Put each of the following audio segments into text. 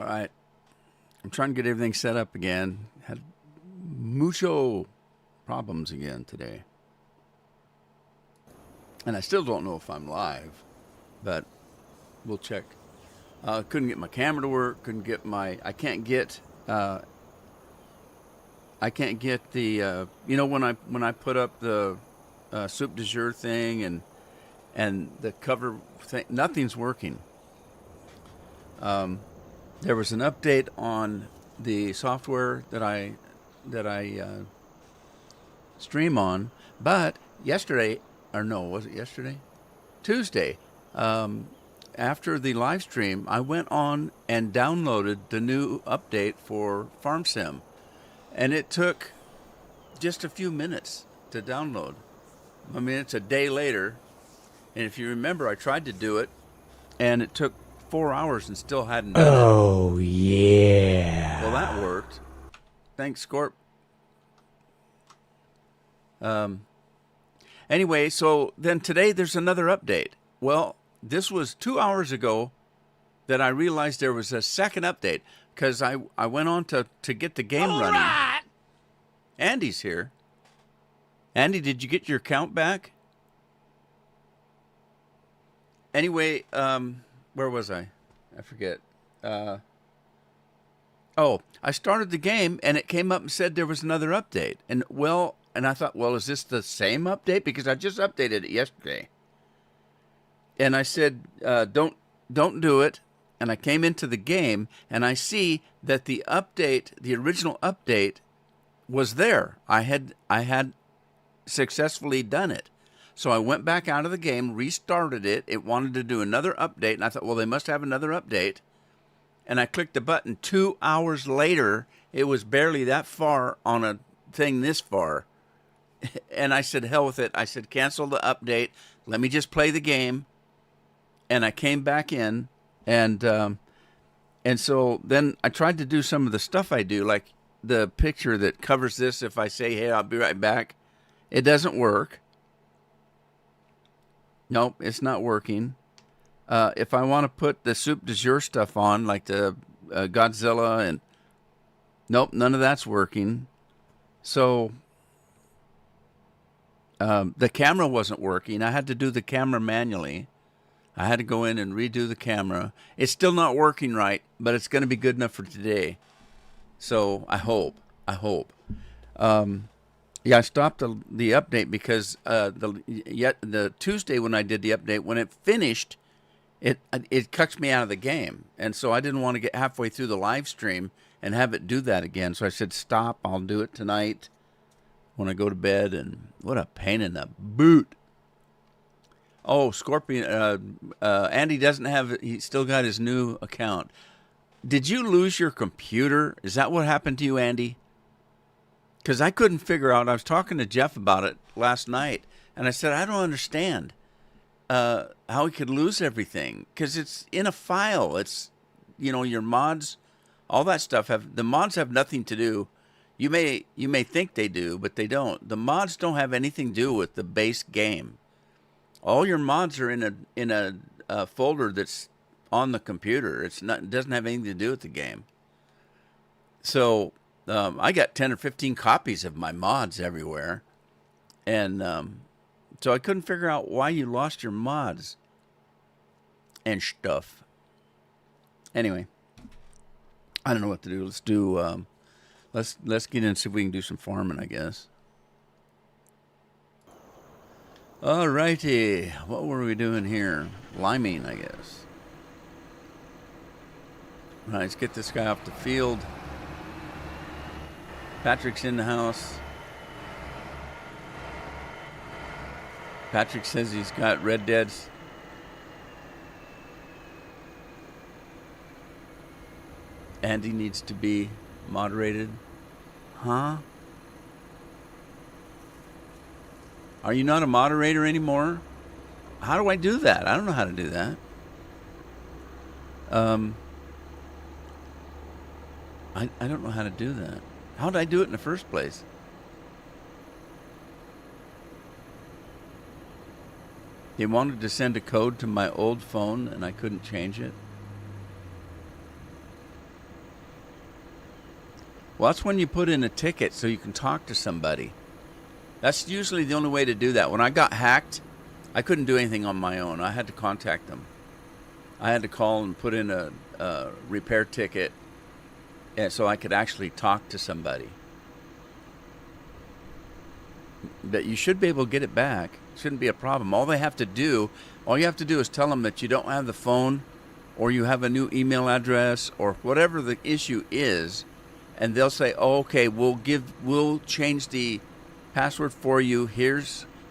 All right. I'm trying to get everything set up again. Had mucho problems again today. And I still don't know if I'm live, but we'll check. Couldn't get my camera to work. Couldn't get my. I can't get the. When I put up the soup du jour thing and the cover thing, nothing's working. There was an update on the software that I stream on, but yesterday, or no, was it yesterday? Tuesday. After the live stream, I went on and downloaded the new update for FarmSim, and it took just a few minutes to download. I mean, it's a day later, and if you remember, I tried to do it, and it took 4 hours and still hadn't done it. Oh, yeah. Well, that worked. Thanks, Scorp. Anyway, so then today there's another update. Well, this was 2 hours ago that I realized there was a second update because I went on to get the game running. Right. Andy's here. Andy, did you get your account back? Anyway, where was I? I forget. I started the game and it came up and said there was another update. And I thought, well, is this the same update? Because I just updated it yesterday. And I said, don't do it. And I came into the game and I see that the original update was there. I had successfully done it. So I went back out of the game, restarted it. It wanted to do another update. And I thought, well, they must have another update. And I clicked the button. 2 hours later, it was barely that far on a thing this far. And I said, hell with it. I said, cancel the update. Let me just play the game. And I came back in. And so then I tried to do some of the stuff I do, like the picture that covers this. If I say, hey, I'll be right back, it doesn't work. Nope, it's not working. If I want to put the soup du jour stuff on, like the Godzilla, and nope, none of that's working. So the camera wasn't working. I had to do the camera manually. I had to go in and redo the camera. It's still not working right, but it's going to be good enough for today. So I hope. Yeah, I stopped the update because the Tuesday when I did the update, when it finished, it cuts me out of the game. And so I didn't want to get halfway through the live stream and have it do that again. So I said, stop, I'll do it tonight when I go to bed. And what a pain in the boot. Oh, Scorpion, Andy he still got his new account. Did you lose your computer? Is that what happened to you, Andy? Because I couldn't figure out. I was talking to Jeff about it last night, and I said, I don't understand how he could lose everything. Because it's in a file. It's, your mods, all that stuff. The mods have nothing to do. You may think they do, but they don't. The mods don't have anything to do with the base game. All your mods are in a folder that's on the computer. It doesn't have anything to do with the game. So I got 10 or 15 copies of my mods everywhere, and so I couldn't figure out why you lost your mods and stuff. Anyway, I don't know what to do. Let's do. Let's get in and see if we can do some farming, I guess. All righty, what were we doing here? Liming, I guess. All right, let's get this guy off the field. Patrick's in the house. Patrick says he's got Red Dead's. Andy needs to be moderated. Huh? Are you not a moderator anymore? How do I do that? I don't know how to do that. I don't know how to do that. How did I do it in the first place? They wanted to send a code to my old phone and I couldn't change it. Well, that's when you put in a ticket so you can talk to somebody. That's usually the only way to do that. When I got hacked, I couldn't do anything on my own. I had to contact them. I had to call and put in a repair ticket, and so I could actually talk to somebody. But you should be able to get it back. It shouldn't be a problem. All you have to do is tell them that you don't have the phone, or you have a new email address, or whatever the issue is, and they'll say, "Oh, okay, we'll change the password for you.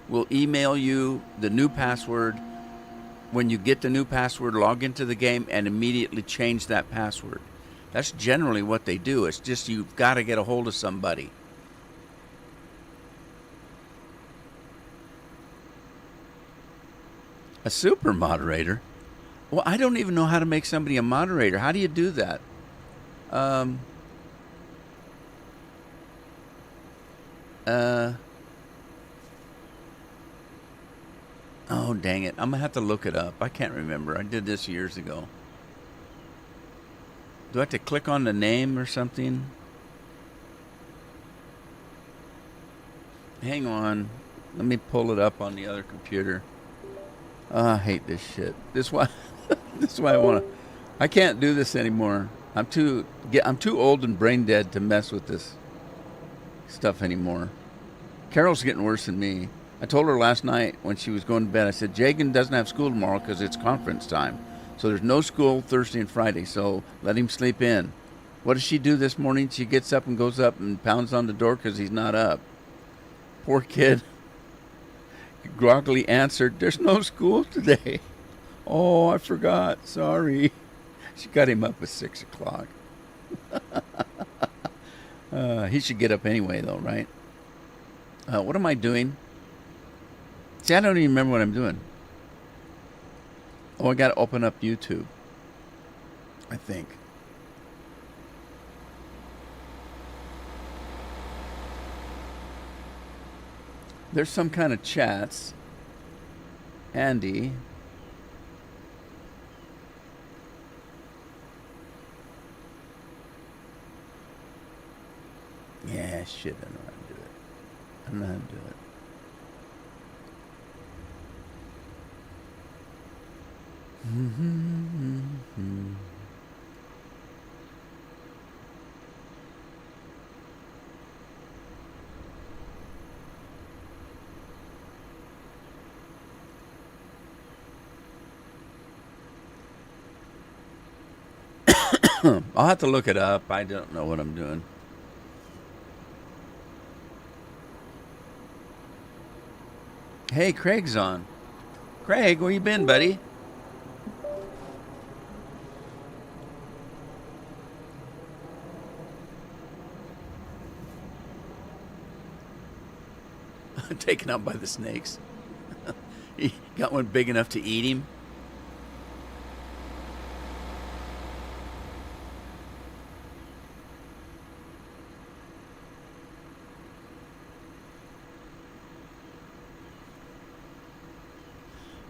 We'll email you the new password. When you get the new password, log into the game and immediately change that password." That's generally what they do. It's just you've got to get a hold of somebody. A super moderator? Well, I don't even know how to make somebody a moderator. How do you do that? Oh, dang it. I'm going to have to look it up. I can't remember. I did this years ago. Do I have to click on the name or something? Hang on. Let me pull it up on the other computer. I hate this shit. This is why I can't do this anymore. I'm too old and brain dead to mess with this stuff anymore. Carol's getting worse than me. I told her last night when she was going to bed, I said, Jagan doesn't have school tomorrow because it's conference time. So there's no school Thursday and Friday, so let him sleep in. What does she do this morning? She gets up and goes up and pounds on the door because he's not up. Poor kid. Groggily answered, "There's no school today." "Oh, I forgot. Sorry." She got him up at 6 o'clock. He should get up anyway, though, right? What am I doing? See, I don't even remember what I'm doing. Oh, I got to open up YouTube, I think. There's some kind of chats. Andy. Yeah, shit, I know how to do it. I know how to do it. I'll have to look it up. I don't know what I'm doing. Hey, Craig's on. Craig, where you been, buddy? Taken out by the snakes. He got one big enough to eat him.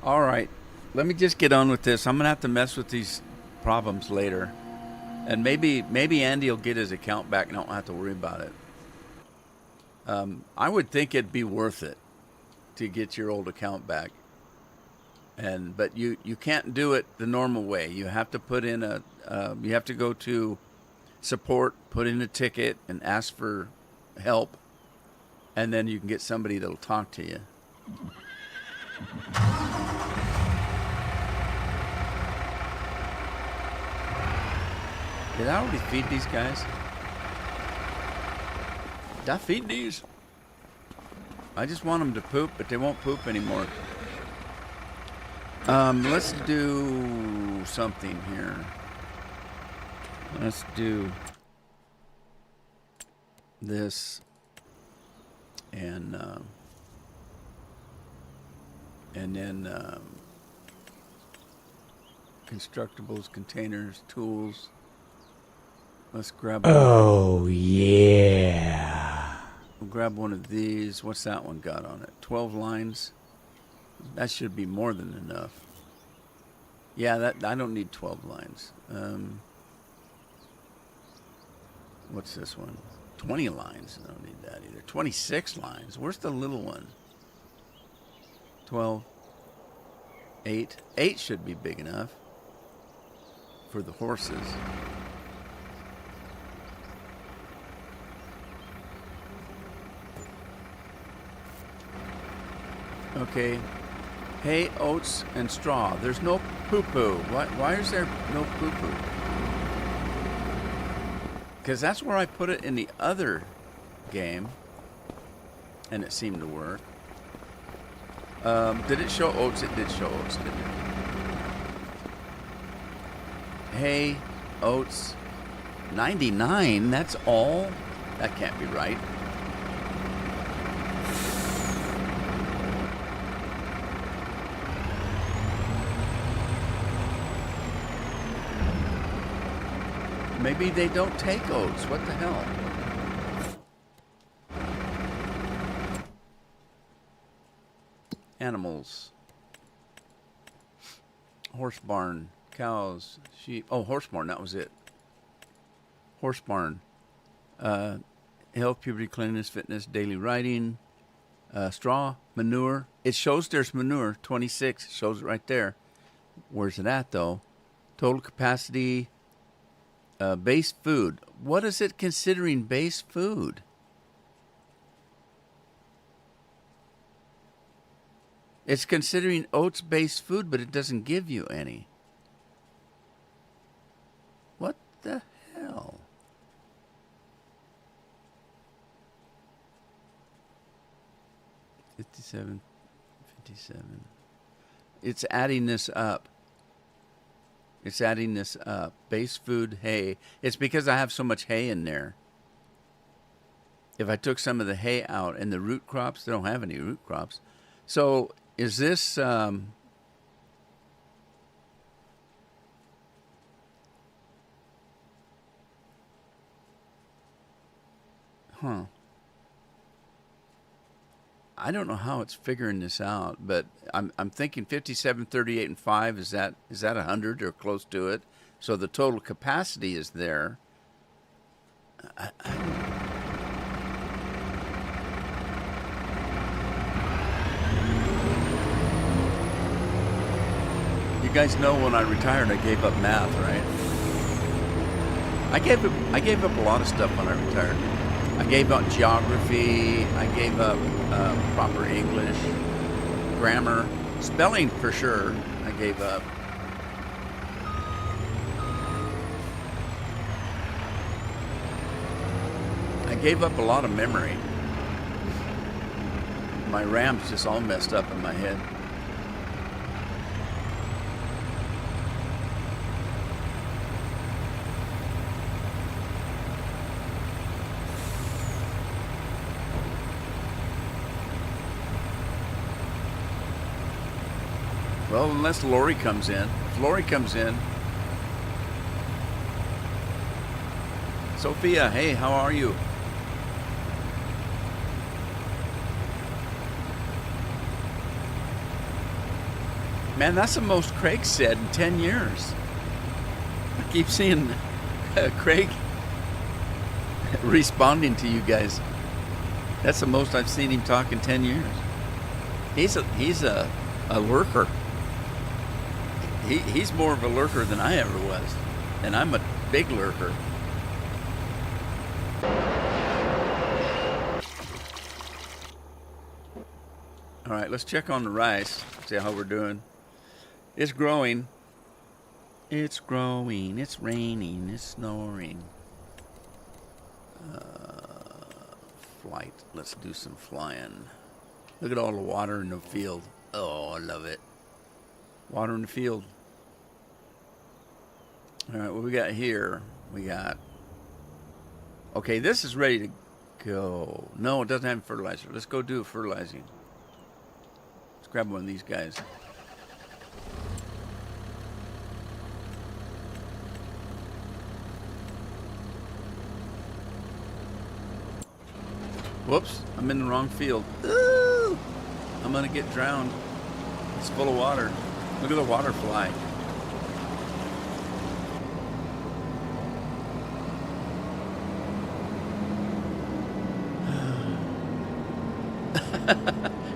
All right, let me just get on with this. I'm gonna have to mess with these problems later, and maybe Andy will get his account back and I don't have to worry about it. I would think it'd be worth it to get your old account back, but you can't do it the normal way. You have to put in you have to go to support, put in a ticket, and ask for help, and then you can get somebody that'll talk to you. Did I already feed these guys? Did I feed these? I just want them to poop, but they won't poop anymore. Let's do something here. Let's do this and then constructibles, containers, tools. Let's grab one. Oh, yeah. We'll grab one of these. What's that one got on it? 12 lines. That should be more than enough. Yeah, I don't need 12 lines. What's this one? 20 lines. I don't need that either. 26 lines. Where's the little one? 12. 8. 8 should be big enough for the horses. Okay. Hay, oats, and straw. There's no poo-poo. Why is there no poo-poo? Because that's where I put it in the other game, and it seemed to work. Did it show oats? It did show oats, didn't it? Hay, oats, 99, that's all? That can't be right. Maybe they don't take oats. What the hell? Animals. Horse barn. Cows. Sheep. Oh, horse barn. That was it. Horse barn. Health, puberty, cleanliness, fitness, daily riding. Straw. Manure. It shows there's manure. 26. It shows it right there. Where's it at, though? Total capacity. Base food. What is it considering base food? It's considering oats base food, but it doesn't give you any. What the hell? $57. It's adding this up. It's adding this up. Base food, hay. It's because I have so much hay in there. If I took some of the hay out and the root crops, they don't have any root crops. So is this... I don't know how it's figuring this out, but I'm thinking 57, 38, and 5. Is that 100 or close to it? So the total capacity is there. You guys know when I retired, I gave up math, right? I gave up a lot of stuff when I retired. I gave up geography. I gave up proper English, grammar, spelling for sure. I gave up. I gave up a lot of memory. My RAM's just all messed up in my head. Well, unless Lori comes in. If Lori comes in. Sophia, hey, how are you? Man, that's the most Craig said in 10 years. I keep seeing Craig responding to you guys. That's the most I've seen him talk in 10 years. He's a lurker. He's more of a lurker than I ever was. And I'm a big lurker. All right, let's check on the rice. See how we're doing. It's growing. It's growing. It's raining. It's snowing. Flight. Let's do some flying. Look at all the water in the field. Oh, I love it. Water in the field. All right, what we got here? We got... Okay, this is ready to go. No, it doesn't have fertilizer. Let's go do fertilizing. Let's grab one of these guys. Whoops, I'm in the wrong field. Ooh, I'm gonna get drowned. It's full of water. Look at the water fly.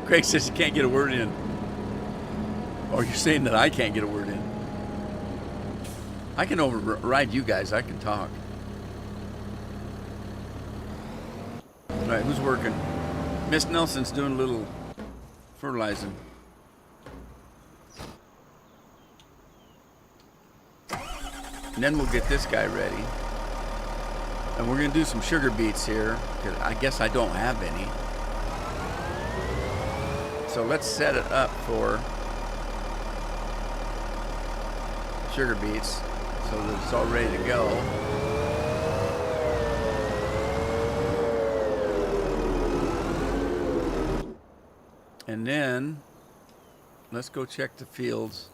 Craig says you can't get a word in. Or you're saying that I can't get a word in. I can override you guys. I can talk. All right, who's working? Miss Nelson's doing a little fertilizing. And then we'll get this guy ready. And we're going to do some sugar beets here, because I guess I don't have any. So let's set it up for sugar beets so that it's all ready to go. And then let's go check the fields.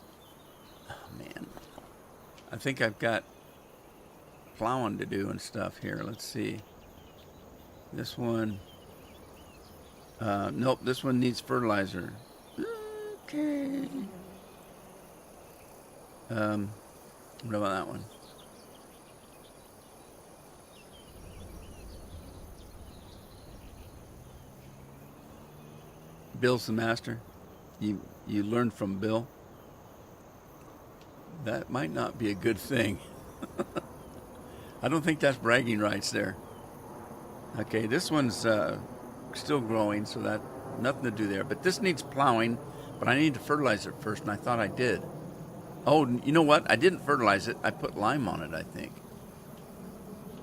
Oh man, I think I've got plowing to do and stuff here. Let's see. This one, nope, this one needs fertilizer. Okay. What about that one? Bill's the master. You learned from Bill. That might not be a good thing. I don't think that's bragging rights there. Okay, this one's still growing, so that nothing to do there. But this needs plowing, but I need to fertilize it first, and I thought I did. Oh, you know what? I didn't fertilize it. I put lime on it, I think.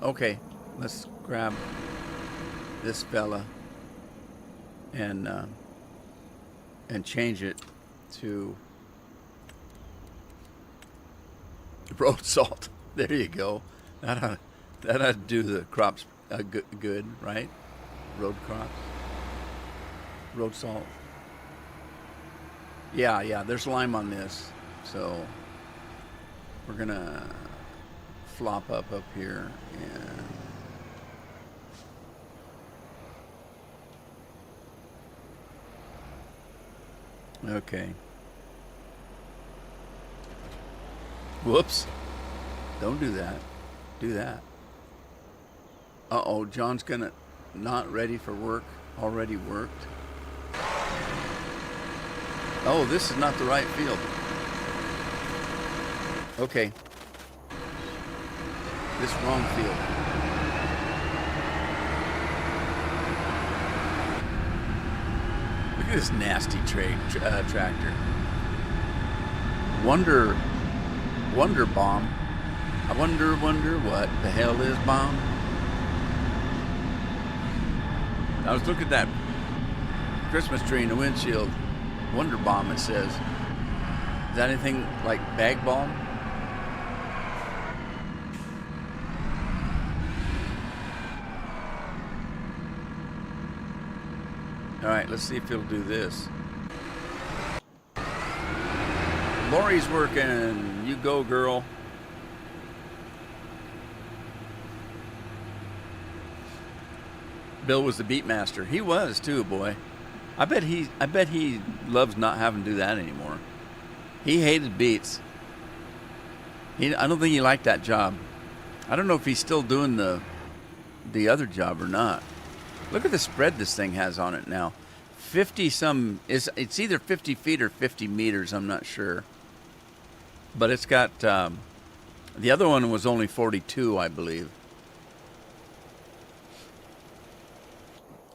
Okay, let's grab this fella and change it to road salt. There you go. That ought to do the crops good, right? Road crops. Road salt. Yeah, there's lime on this. So we're going to flop up here and... Okay. Whoops. Don't do that. Do that. Uh-oh, John's gonna not ready for work. Already worked. Oh, this is not the right field. Okay. This wrong field. Look at this nasty tractor. Wonder bomb. I wonder what the hell is bomb. I was looking at that Christmas tree in the windshield. Wonder bomb, it says. Is that anything like bag bomb? All right, let's see if it'll do this. Lori's working. You go, girl. Bill was the beat master. He was too, boy. I bet he loves not having to do that anymore. He hated beats. I don't think he liked that job. I don't know if he's still doing the other job or not. Look at the spread this thing has on it now. 50 some, it's either 50 feet or 50 meters, I'm not sure. But it's got, the other one was only 42, I believe.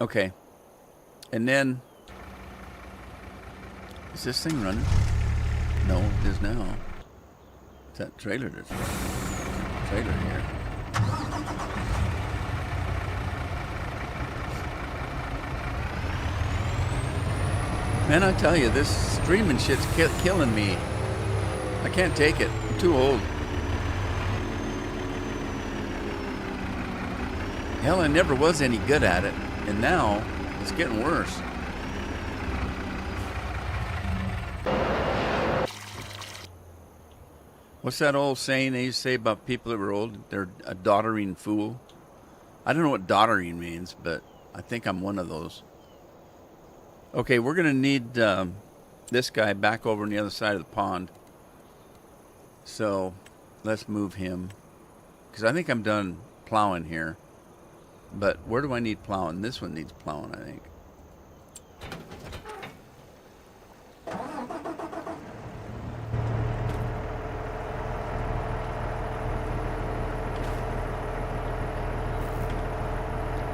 Okay. And then, is this thing running? No, it is now. It's that trailer that's running. Trailer here. Man, I tell you, this streaming shit's killing me. I can't take it. I'm too old. Hell, I never was any good at it. And now, it's getting worse. What's that old saying they used to say about people that were old? They're a doddering fool. I don't know what doddering means, but I think I'm one of those. Okay, we're going to need this guy back over on the other side of the pond. So let's move him. Because I think I'm done plowing here. But where do I need plowing? This one needs plowing, I think.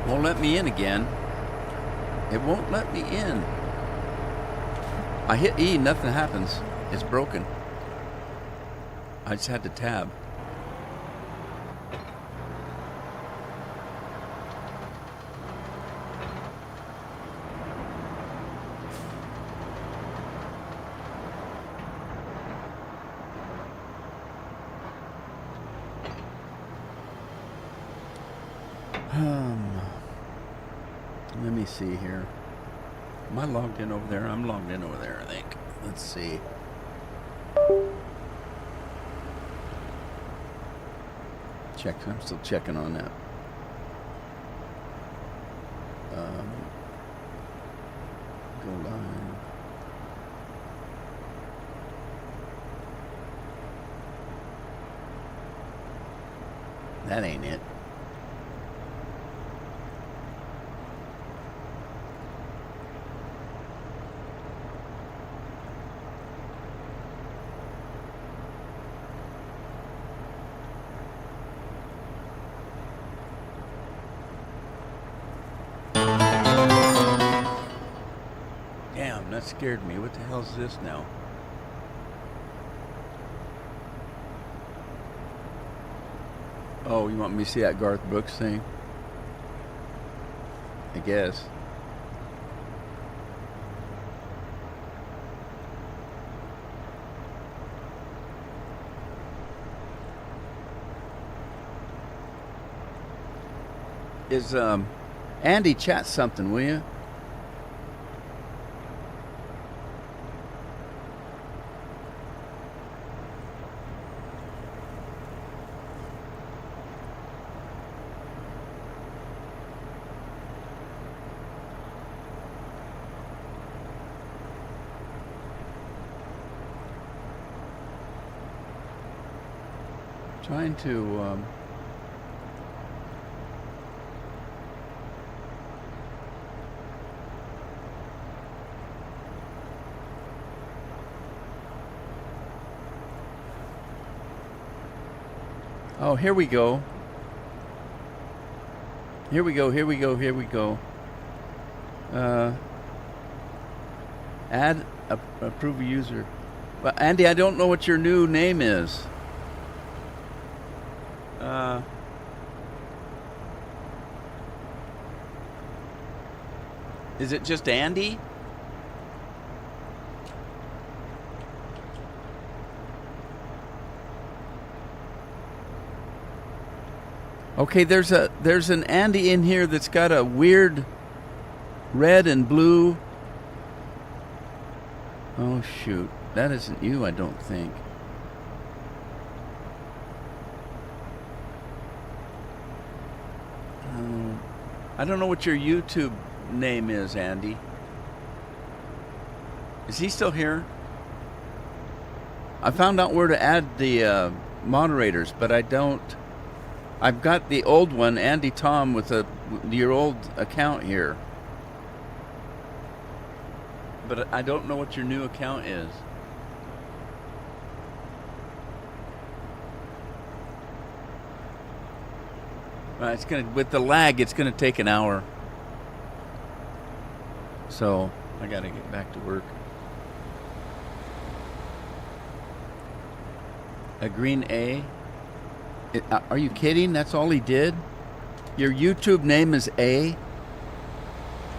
Won't let me in again. It won't let me in. I hit E, nothing happens. It's broken. I just had to tab. Let me see here. Am I logged in over there? I'm logged in over there, I think. Let's see. Check. I'm still checking on that. Go live. That ain't it. Damn, that scared me. What the hell is this now? Oh, you want me to see that Garth Brooks thing? I guess. Is Andy, chat something, will you? Trying to oh, here we go. Here we go, here we go, here we go. Add approve a user. Well, Andy, I don't know what your new name is. Is it just Andy? Okay, there's an Andy in here that's got a weird red and blue. Oh shoot, that isn't you, I don't think. I don't know what your YouTube name is, Andy. Is he still here? I found out where to add the moderators, but I don't. I've got the old one, Andy Tom, with your old account here. But I don't know what your new account is. It's gonna, with the lag, it's gonna take an hour. So I gotta get back to work. A green A? Are you kidding? That's all he did? Your YouTube name is A?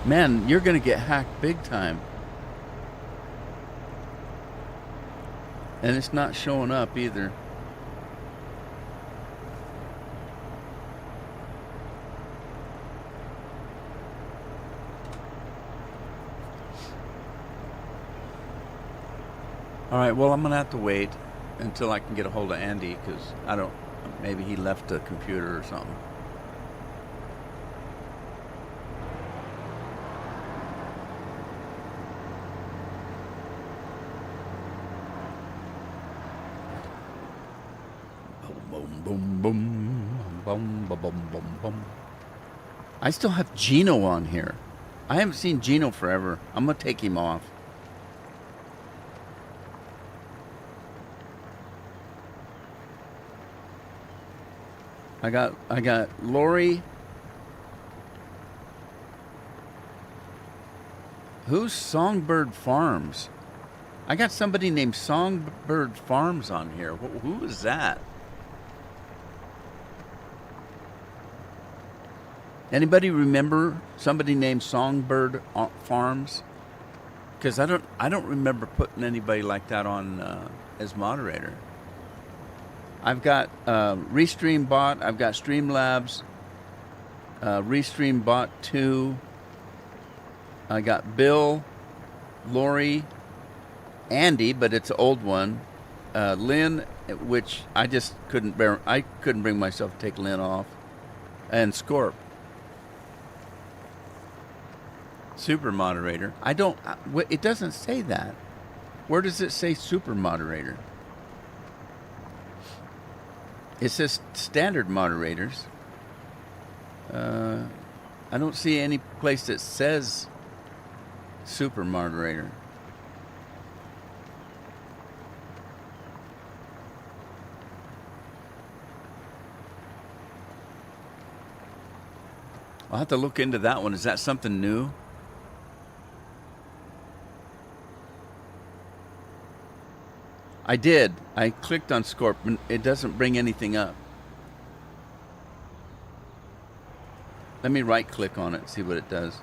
Man, you're gonna get hacked big time. And it's not showing up either. All right, well, I'm going to have to wait until I can get a hold of Andy, because I don't, maybe he left the computer or something. Boom, boom, boom, boom, boom, boom, boom, boom. I still have Gino on here. I haven't seen Gino forever. I'm going to take him off. I got Lori, Who's Songbird Farms? I got somebody named Songbird Farms on here. Who is that? Anybody remember somebody named Songbird Farms? Because I don't remember putting anybody like that on as moderator. I've got Restream Bot. I've got Streamlabs. Restream Bot 2. I got Bill, Lori, Andy, but it's an old one. Lynn, which I just couldn't bear. I couldn't bring myself to take Lynn off, and Scorp. Super moderator. I don't. It doesn't say that. Where does it say super moderator? It says standard moderators. I don't see any place that says super moderator. I'll have to look into that one. Is that something new? I did. I clicked on Scorp, and it doesn't bring anything up. Let me right click on it, see what it does.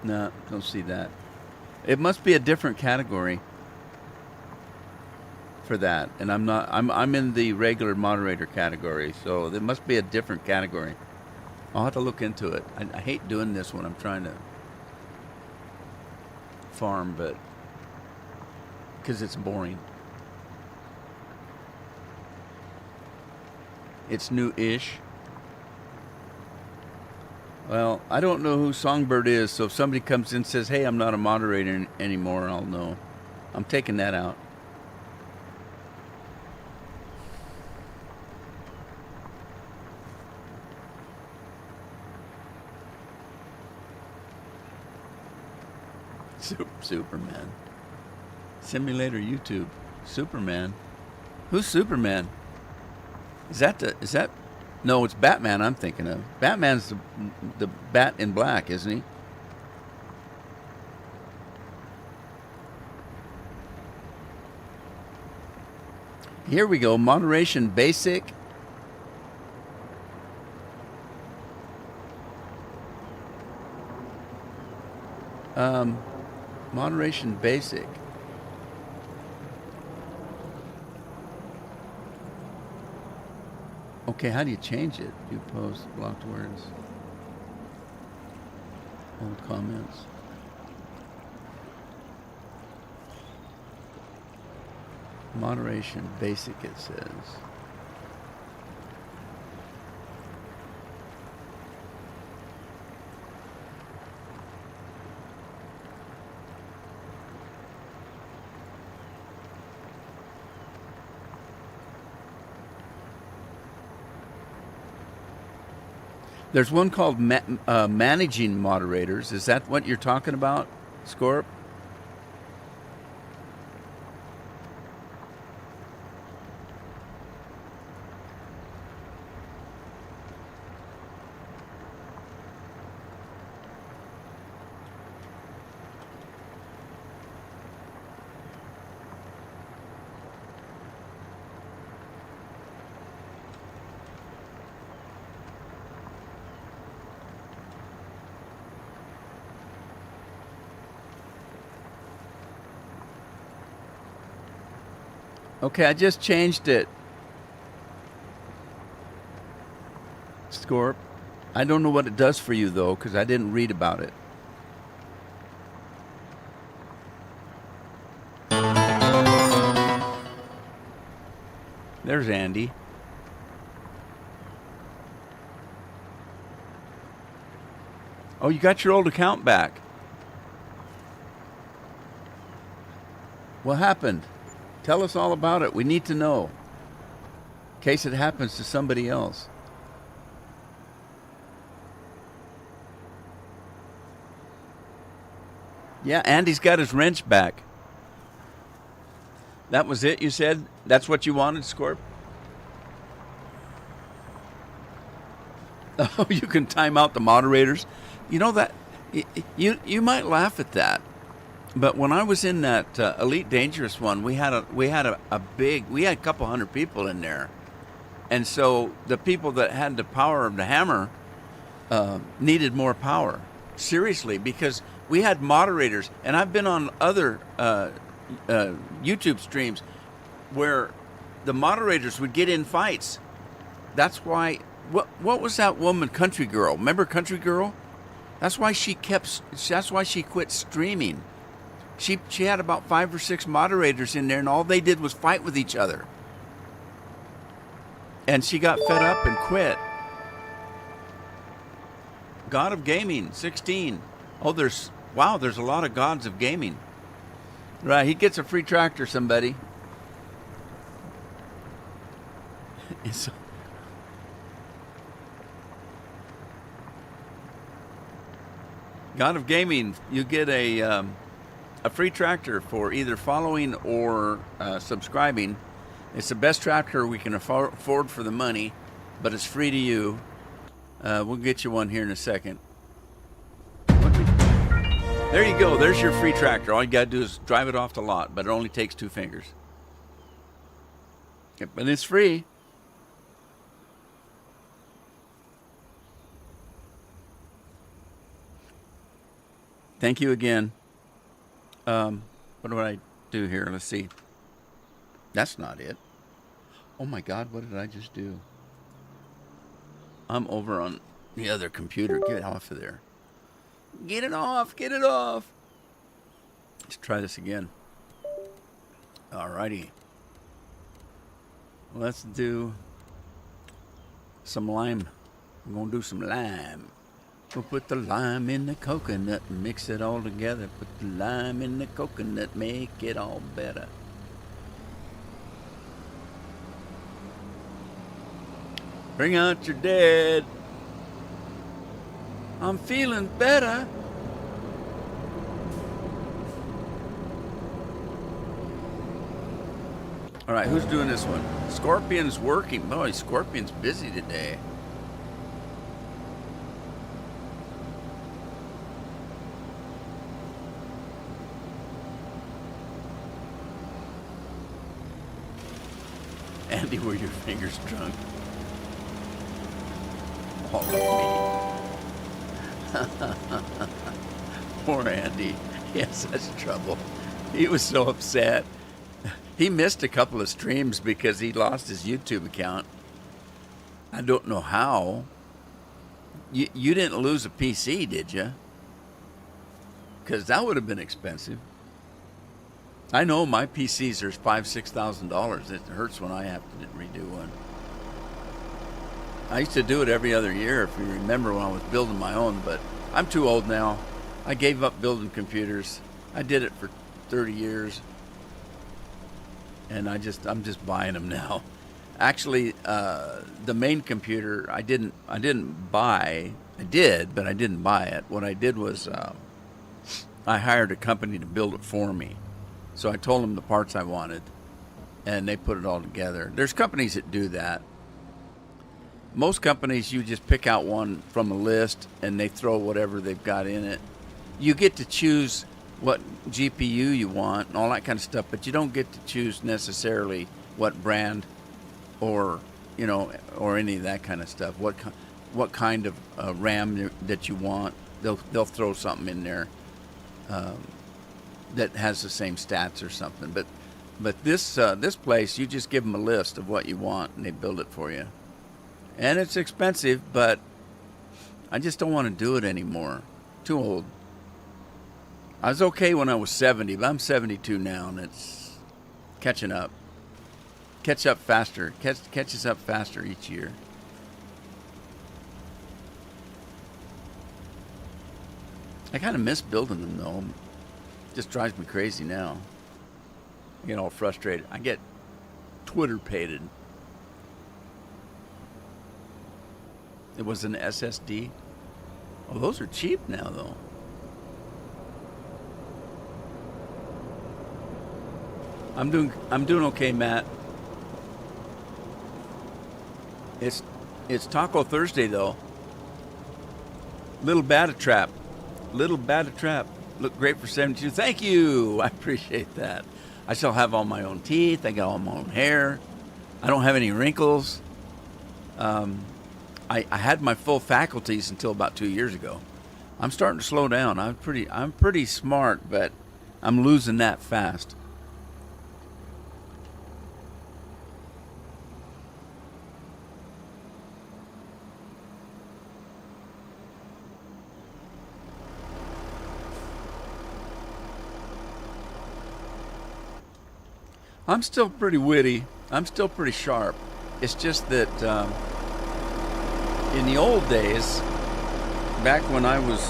No, don't see that. It must be a different category for that, and I'm in the regular moderator category, so there must be a different category. I'll have to look into it. I hate doing this when I'm trying to farm, but because it's boring. It's new-ish. Well, I don't know who Songbird is, so if somebody comes in and says, hey, I'm not a moderator anymore, I'll know. I'm taking that out. Superman. Simulator YouTube. Superman. Who's Superman? Is that no, it's Batman I'm thinking of. Batman's the bat in black, isn't he? Here we go. Moderation basic. Moderation basic. Okay, how do you change it? View post, blocked words, hold comments. Moderation basic, it says. There's one called managing moderators. Is that what you're talking about, Scorp? Okay, I just changed it. Scorp. I don't know what it does for you, though, because I didn't read about it. There's Andy. Oh, you got your old account back. What happened? Tell us all about it. We need to know. In case it happens to somebody else. Yeah, Andy's got his wrench back. That was it, you said? That's what you wanted, Scorp? Oh, you can time out the moderators. You know that you might laugh at that, but when I was in that Elite Dangerous one, we had a couple hundred people in there, and so the people that had the power of the hammer needed more power. Seriously, because we had moderators, and I've been on other YouTube streams where the moderators would get in fights. That's why. What was that woman, Country Girl? Remember Country Girl? That's why she quit streaming. She had about 5 or 6 moderators in there, and all they did was fight with each other. And she got fed up and quit. God of Gaming 16. Oh, there's a lot of gods of gaming. Right, he gets a free tractor, somebody. God of Gaming, you get a free tractor for either following or subscribing. It's the best tractor we can afford for the money, but it's free to you. We'll get you one here in a second. There you go. There's your free tractor. All you got to do is drive it off the lot, but it only takes 2 fingers. Yep, but it's free. Thank you again. What do I do here? Let's see. That's not it. Oh my God, what did I just do? I'm over on the other computer. Get it off of there. Get it off. Get it off. Let's try this again. Alrighty. Let's do some lime. I'm going to do some lime. We'll put the lime in the coconut and mix it all together. Put the lime in the coconut, make it all better. Bring out your dead. I'm feeling better. All right, who's doing this one? Scorpion's working. Boy, Scorpion's busy today. Andy, were your fingers drunk? All of me. Poor Andy. He had such trouble. He was so upset. He missed a couple of streams because he lost his YouTube account. I don't know how. You didn't lose a PC, did you? Because that would have been expensive. I know my PCs are $5,000-$6,000. It hurts when I have to redo one. I used to do it every other year, if you remember, when I was building my own, but I'm too old now. I gave up building computers. I did it for 30 years, and I'm just buying them now. Actually, the main computer I didn't buy. I did, but I didn't buy it. What I did was I hired a company to build it for me. So I told them the parts I wanted, and they put it all together. There's companies that do that. Most companies, you just pick out one from a list, and they throw whatever they've got in it. You get to choose what GPU you want and all that kind of stuff, but you don't get to choose necessarily what brand or any of that kind of stuff. What kind of RAM that you want. They'll throw something in there that has the same stats or something. But this place, you just give them a list of what you want, and they build it for you. And it's expensive, but I just don't want to do it anymore. Too old. I was okay when I was 70, but I'm 72 now, and it's catching up. Catch up faster. Catches up faster each year. I kind of miss building them, though. Just drives me crazy now. I get all frustrated. I get Twitter-pated. It was an SSD. Oh, those are cheap now, though. I'm doing okay, Matt. It's Taco Thursday, though. Little Bata Trap. Little Bata Trap. Look great for 72. Thank you. I appreciate that. I still have all my own teeth. I got all my own hair. I don't have any wrinkles. I had my full faculties until about 2 years ago. I'm starting to slow down. I'm pretty smart, but I'm losing that fast. I'm still pretty witty. I'm still pretty sharp. It's just that in the old days, back when I was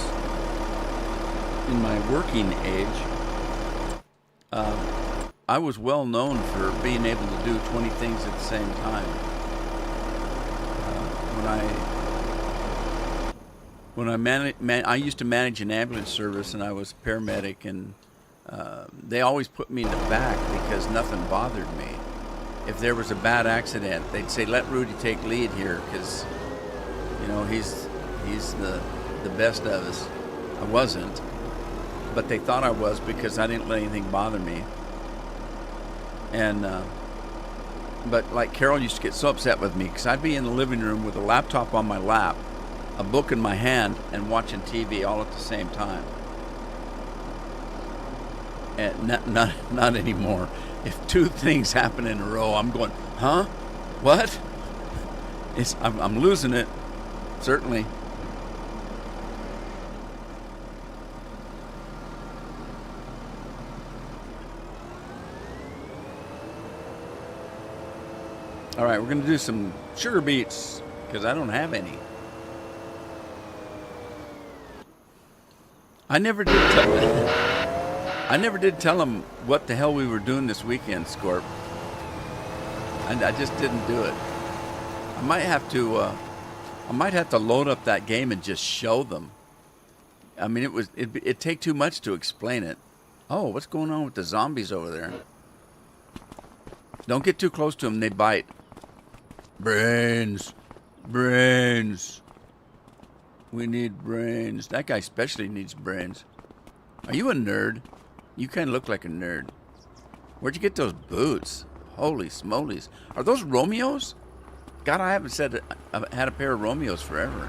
in my working age, I was well known for being able to do 20 things at the same time. I used to manage an ambulance service, and I was a paramedic, and they always put me in the back because nothing bothered me. If there was a bad accident, they'd say, "Let Rudy take lead here, because he's the best of us." I wasn't, but they thought I was because I didn't let anything bother me. And but like Carol used to get so upset with me because I'd be in the living room with a laptop on my lap, a book in my hand, and watching TV all at the same time. And not anymore. If two things happen in a row, I'm going, huh? What? I'm losing it, certainly. All right, we're going to do some sugar beets because I don't have any. I never did tell him what the hell we were doing this weekend, Scorp. I just didn't do it. I might have to load up that game and just show them. I mean, it'd take too much to explain it. Oh, what's going on with the zombies over there? Don't get too close to them; they bite. Brains. We need brains. That guy especially needs brains. Are you a nerd? You kind of look like a nerd. Where'd you get those boots? Holy smolies. Are those Romeos? God, I haven't had a pair of Romeos forever.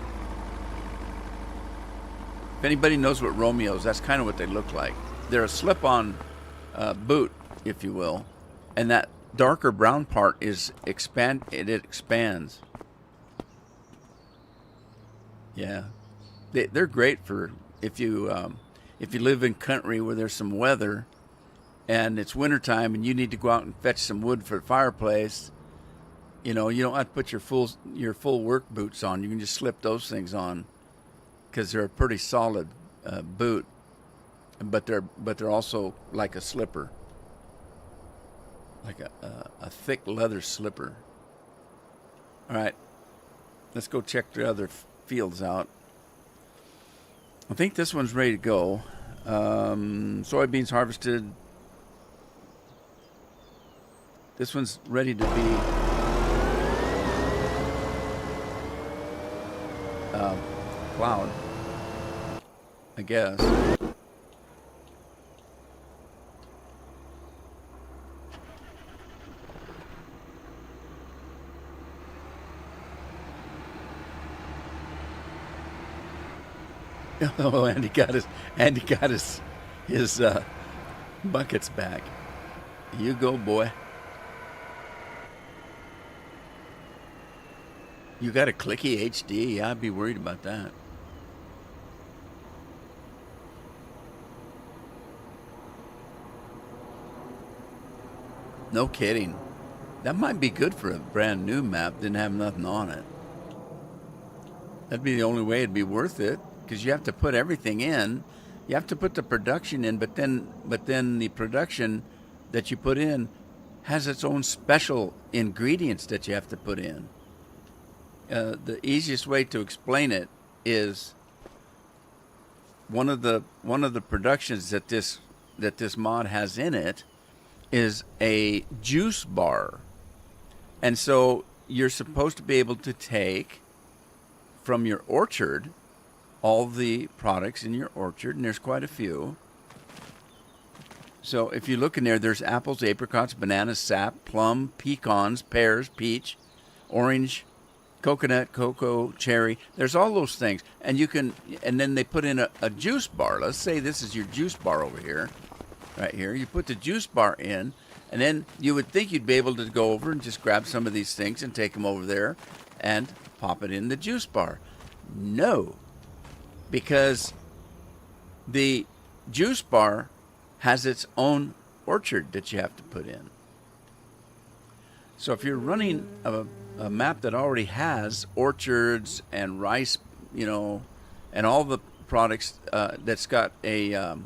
If anybody knows what Romeos, that's kind of what they look like. They're a slip-on boot, if you will. And that darker brown part it expands. Yeah. They're great for if you live in country where there's some weather and it's wintertime and you need to go out and fetch some wood for the fireplace. You don't have to put your full work boots on. You can just slip those things on because they're a pretty solid boot, but they're also like a slipper, like a thick leather slipper. All right, let's go check the other fields out. I think this one's ready to go. Soybeans harvested. This one's ready to be plowed, I guess. Oh, Andy got his buckets back. You go, boy. You got a clicky HD. I'd be worried about that. No kidding. That might be good for a brand new map. Didn't have nothing on it. That'd be the only way it'd be worth it. Because you have to put everything in. You have to put the production in, but then the production that you put in has its own special ingredients that you have to put in. The easiest way to explain it is one of the productions that this mod has in it is a juice bar, and so you're supposed to be able to take from your orchard all the products in your orchard, and there's quite a few. So if you look in there, there's apples, apricots, bananas, sap, plum, pecans, pears, peach, orange, coconut, cocoa, cherry. There's all those things. And you can, and then they put in a juice bar. Let's say this is your juice bar over here, right here. You put the juice bar in, and then you would think you'd be able to go over and just grab some of these things and take them over there and pop it in the juice bar. No, because the juice bar has its own orchard that you have to put in. So if you're running a map that already has orchards and rice, and all the products that's got a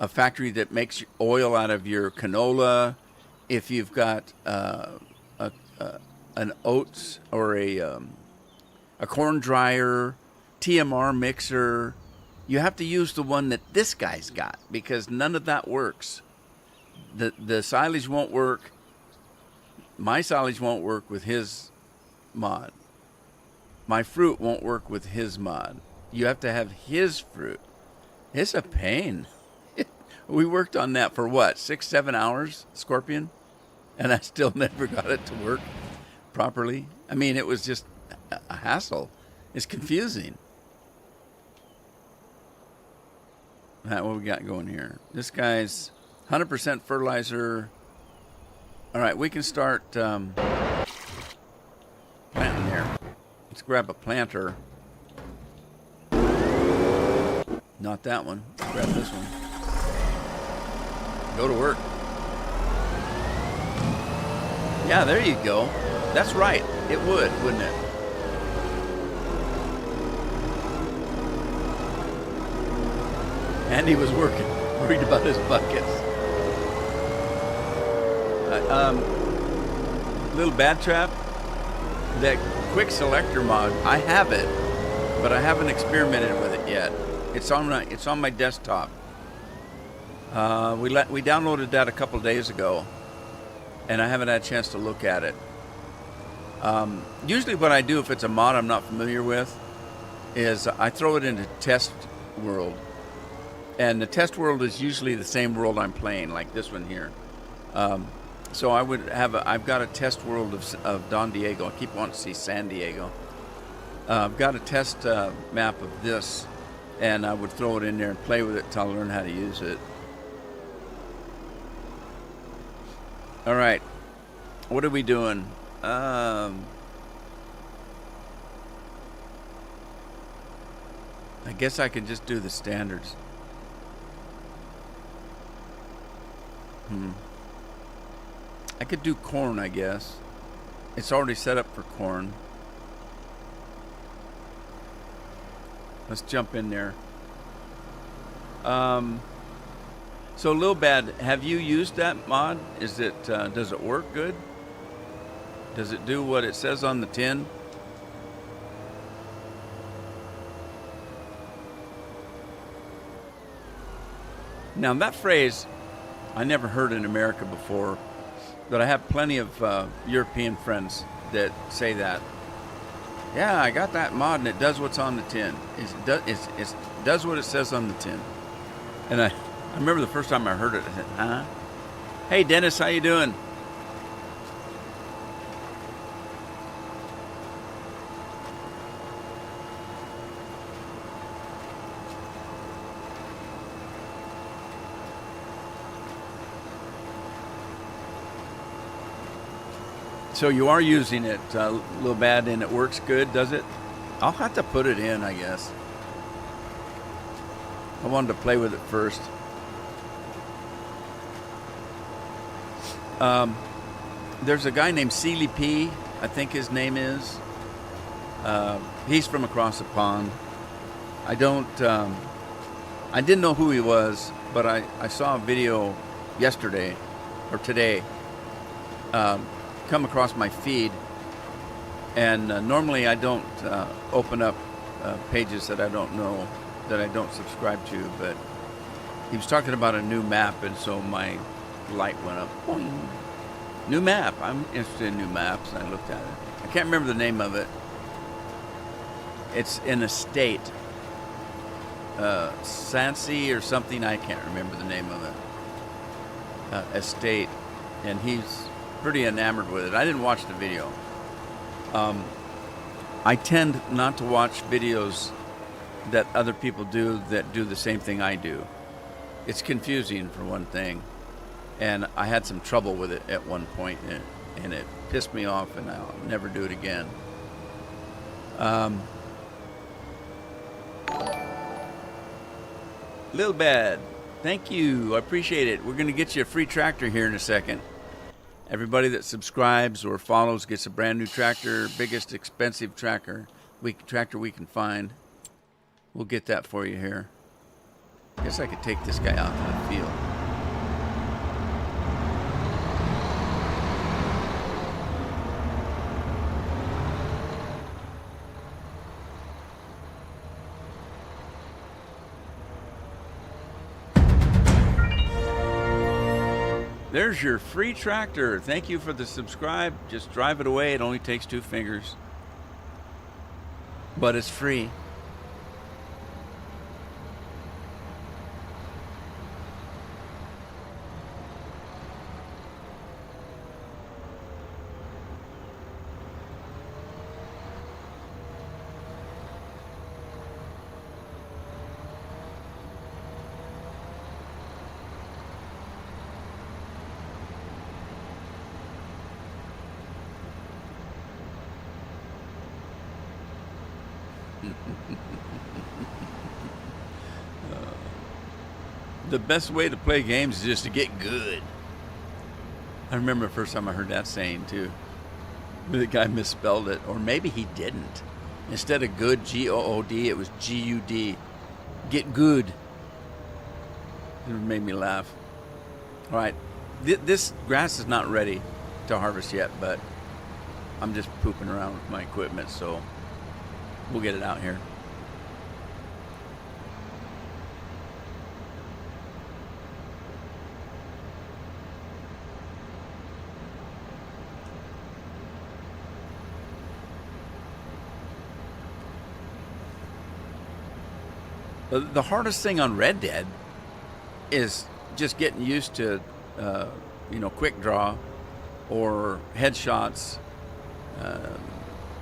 factory that makes oil out of your canola, if you've got an oats or a corn dryer, TMR mixer, you have to use the one that this guy's got, because none of that works. The silage won't work. My silage won't work with his mod. My fruit won't work with his mod. You have to have his fruit. It's a pain. We worked on that for what, 6-7 hours, Scorpion? And I still never got it to work properly. I mean, it was just a hassle. It's confusing. What we got going here? This guy's 100% fertilizer. All right, we can start planting here. Let's grab a planter. Not that one. Let's grab this one. Go to work. Yeah, there you go. That's right. It would, wouldn't it? Andy was working, worried about his buckets. Little bad trap, that quick selector mod, I have it, but I haven't experimented with it yet. It's on my desktop. We downloaded that a couple days ago, and I haven't had a chance to look at it. Usually what I do if it's a mod I'm not familiar with is I throw it into test world. And the test world is usually the same world I'm playing, like this one here. So I've got a test world of Don Diego. I keep wanting to see San Diego. I've got a test map of this, and I would throw it in there and play with it until I learn how to use it. All right, what are we doing? I guess I could just do the standards. I could do corn, I guess. It's already set up for corn. Let's jump in there. So Lil Bad, have you used that mod? Does it work good? Does it do what it says on the tin? Now that phrase I never heard in America before, but I have plenty of European friends that say that. Yeah, I got that mod and it does what's on the tin. It does what it says on the tin. And I remember the first time I heard it, I said, huh? Hey Dennis, how you doing? So you are using it a little bad and it works good, does it? I'll have to put it in, I guess. I wanted to play with it first. There's a guy named Sealy P, I think his name is. He's from across the pond. I didn't know who he was, but I saw a video yesterday or today come across my feed, and normally I don't open up pages that I don't know, that I don't subscribe to, but he was talking about a new map, and so my light went up. Boing. New map. I'm interested in new maps, and I looked at it. I can't remember the name of it. It's in a state, Sansi or something. I can't remember the name of it. Estate, and he's pretty enamored with it. I didn't watch the video. I tend not to watch videos that other people do that do the same thing I do. It's confusing for one thing, and I had some trouble with it at one point, and it pissed me off, and I'll never do it again. Lil Bad, thank you. I appreciate it. We're going to get you a free tractor here in a second. Everybody that subscribes or follows gets a brand new tractor, biggest expensive tractor we can find. We'll get that for you here. Guess I could take this guy out to the field. There's your free tractor. Thank you for the subscribe. Just drive it away. It only takes 2 fingers. But it's free. The best way to play games is just to get good. I remember the first time I heard that saying too. The guy misspelled it, or maybe he didn't. Instead of good, G-O-O-D, it was G-U-D. Get good. It made me laugh. All right, this grass is not ready to harvest yet, but I'm just pooping around with my equipment, so we'll get it out here. The hardest thing on Red Dead is just getting used to, quick draw or headshots.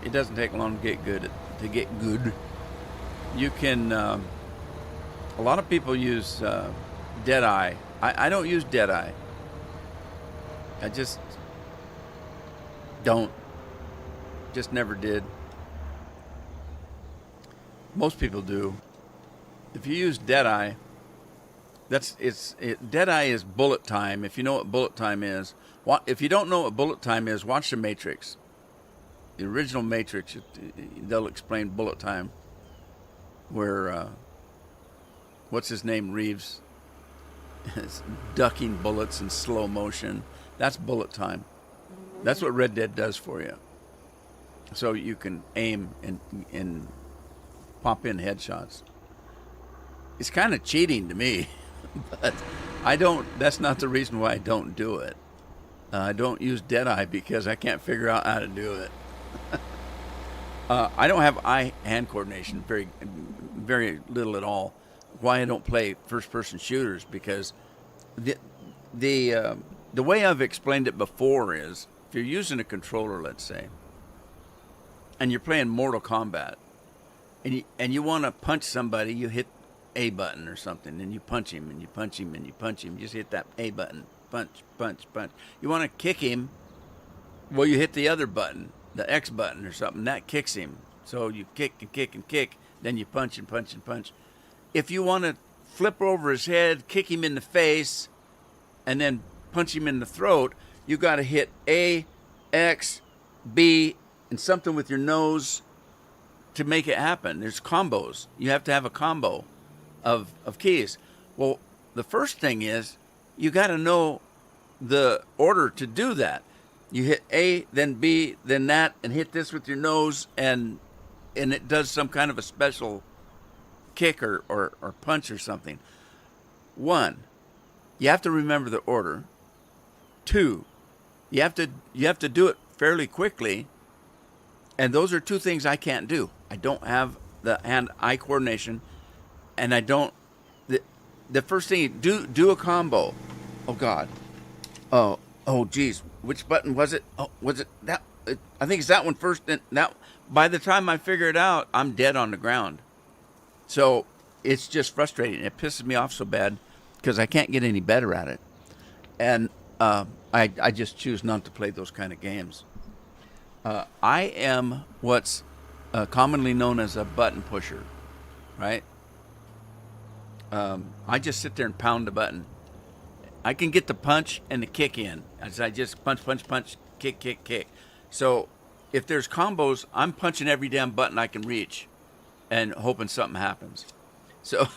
It doesn't take long to get good. You can. A lot of people use Deadeye. I don't use Deadeye. I just don't. Just never did. Most people do. If you use Deadeye, Deadeye is bullet time. If you know what bullet time is, if you don't know what bullet time is, watch The Matrix. The original Matrix, they'll explain bullet time. Where what's his name, Reeves, is ducking bullets in slow motion. That's bullet time. That's what Red Dead does for you. So you can aim and pop in headshots. It's kind of cheating to me, but that's not the reason why I don't do it. I don't use Deadeye because I can't figure out how to do it. I don't have eye-hand coordination, very, very little at all. Why I don't play first-person shooters, because the way I've explained it before is, if you're using a controller, let's say, and you're playing Mortal Kombat, and you want to punch somebody, you hit A button or something, and you punch him, and you punch him, and you punch him. You just hit that A button, punch, punch, punch. You want to kick him, well, you hit the other button, the X button or something. That kicks him. So you kick and kick and kick, then you punch and punch and punch. If you want to flip over his head, kick him in the face, and then punch him in the throat, you got to hit A, X, B, and something with your nose to make it happen. There's combos. You have to have a combo of keys. Well, the first thing is you got to know the order to do that. You hit A, then B, then that, and hit this with your nose, and it does some kind of a special kick or punch or something. 1, you have to remember the order. 2, you have to do it fairly quickly, and those are 2 things I can't do. I don't have the hand-eye coordination, and I don't. The first thing you do a combo. Oh God. Oh geez. Which button was it? Oh, was it that? I think it's that one first. And that by the time I figure it out, I'm dead on the ground. So it's just frustrating. It pisses me off so bad because I can't get any better at it, and I just choose not to play those kind of games. I am what's commonly known as a button pusher, right? I just sit there and pound the button. I can get the punch and the kick in as I just punch, kick. So if there's combos, I'm punching every damn button I can reach and hoping something happens. So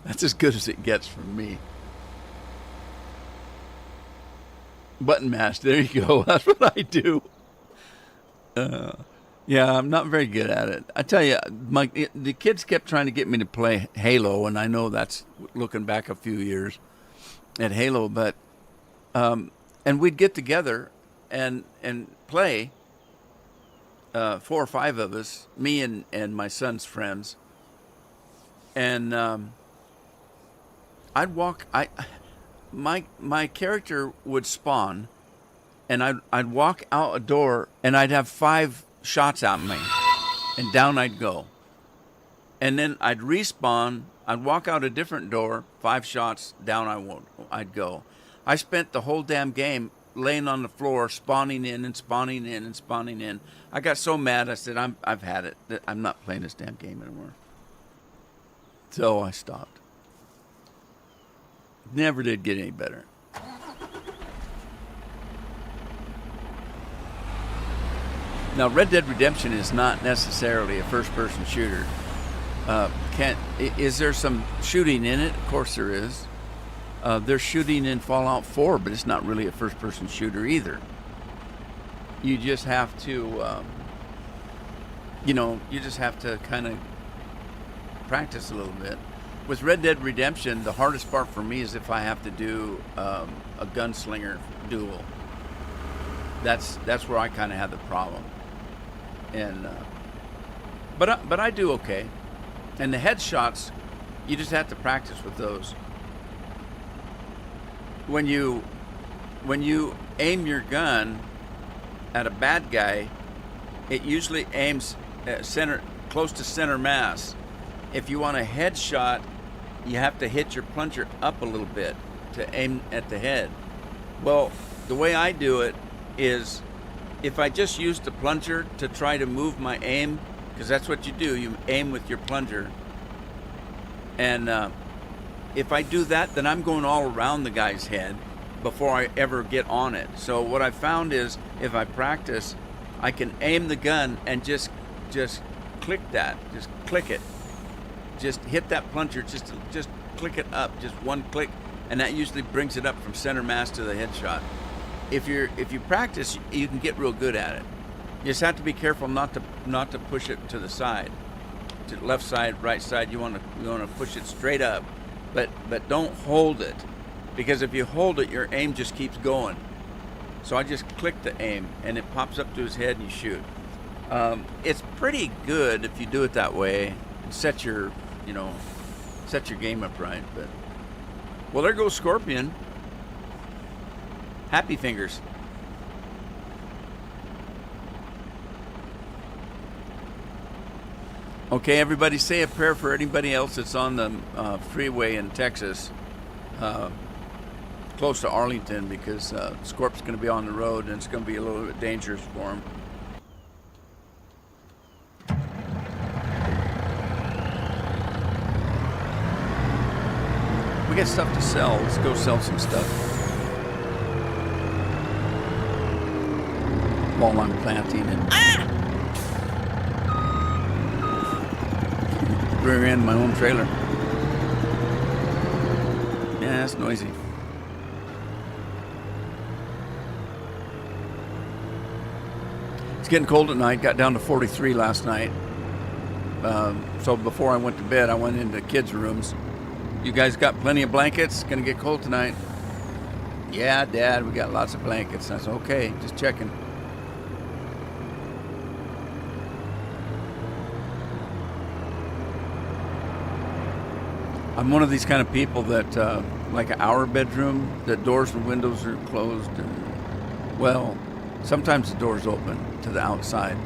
that's as good as it gets from me. Button mash, there you go. That's what I do. Yeah, I'm not very good at it. I tell you, the kids kept trying to get me to play Halo, and I know that's looking back a few years at Halo, but and we'd get together and play, 4 or 5 of us, me and my son's friends, and I'd walk. My character would spawn, and I'd walk out a door, and I'd have 5 shots at me, and down I'd go. And then I'd respawn, I'd walk out a different door, 5 shots, down I'd go. I spent the whole damn game laying on the floor, spawning in and spawning in and spawning in. I got so mad, I said, I've had it. I'm not playing this damn game anymore. So I stopped. Never did get any better. Now, Red Dead Redemption is not necessarily a first-person shooter. Is there some shooting in it? Of course there is. There's shooting in Fallout 4, but it's not really a first-person shooter either. You just have to, you just have to kind of practice a little bit. With Red Dead Redemption, the hardest part for me is if I have to do a gunslinger duel. That's where I kind of have the problem. And but I do okay. And the headshots, you just have to practice with those. When you aim your gun at a bad guy, it usually aims at close to center mass. If you want a headshot, you have to hit your plunger up a little bit to aim at the head. Well, the way I do it is, if I just use the plunger to try to move my aim, because that's what you do, you aim with your plunger. And if I do that, then I'm going all around the guy's head before I ever get on it. So what I found is, if I practice, I can aim the gun and just click that, just click it. Just hit that plunger, just click it up, just one click, and that usually brings it up from center mass to the headshot. If you practice, you can get real good at it. You just have to be careful not to push it to the side, to the left side, right side. You want to push it straight up, but don't hold it, because if you hold it, your aim just keeps going. So I just click the aim, and it pops up to his head, and you shoot. It's pretty good if you do it that way and set your game up right. But well, there goes Scorpion. Happy fingers. Okay, everybody, say a prayer for anybody else that's on the freeway in Texas, close to Arlington, because Scorp's going to be on the road, and it's going to be a little bit dangerous for him. We got stuff to sell. Let's go sell some stuff. While I'm planting and rear end my own trailer. Yeah, that's noisy. It's getting cold at night. Got down to 43 last night. So before I went to bed, I went into kids' rooms. You guys got plenty of blankets? Gonna get cold tonight. Yeah, Dad, we got lots of blankets. I said, okay, just checking. I'm one of these kind of people that, like our bedroom, the doors and windows are closed. And, well, sometimes the door's open to the outside.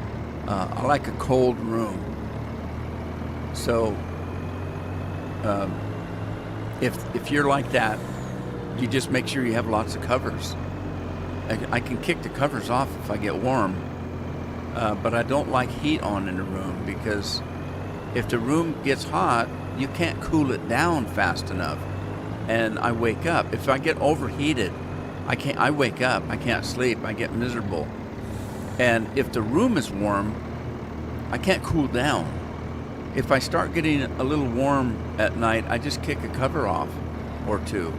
I like a cold room. So, if you're like that, you just make sure you have lots of covers. I can kick the covers off if I get warm, but I don't like heat on in the room because if the room gets hot, you can't cool it down fast enough, and I wake up. If I get overheated, I wake up. I can't sleep. I get miserable. And if the room is warm, I can't cool down. If I start getting a little warm at night, I just kick a cover off or two,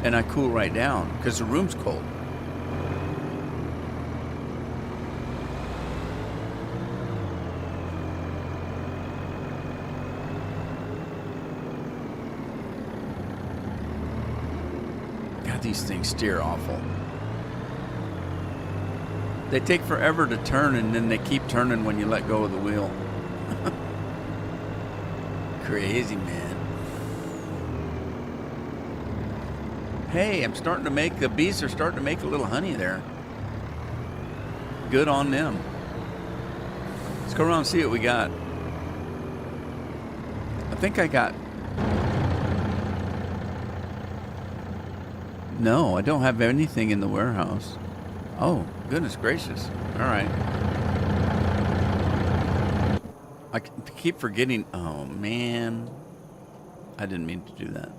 and I cool right down because the room's cold. God, these things steer awful. They take forever to turn, and then they keep turning when you let go of the wheel. Crazy, man. Hey, the bees are starting to make a little honey there. Good on them. Let's go around and see what we got. I think I got... No, I don't have anything in the warehouse. Oh, goodness gracious. All right. I keep forgetting. Oh, man. I didn't mean to do that.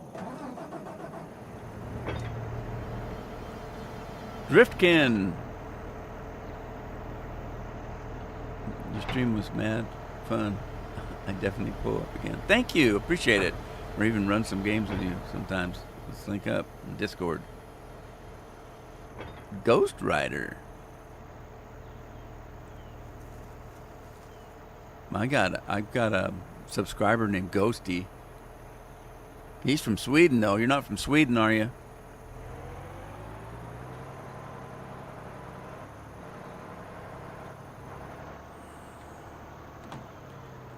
Driftkin. Your stream was mad fun. I definitely pull up again. Thank you. Appreciate it. Or even run some games with you sometimes. Let's link up in Discord. Ghost Rider. My God, I've got a subscriber named Ghosty. He's from Sweden, though. You're not from Sweden, are you?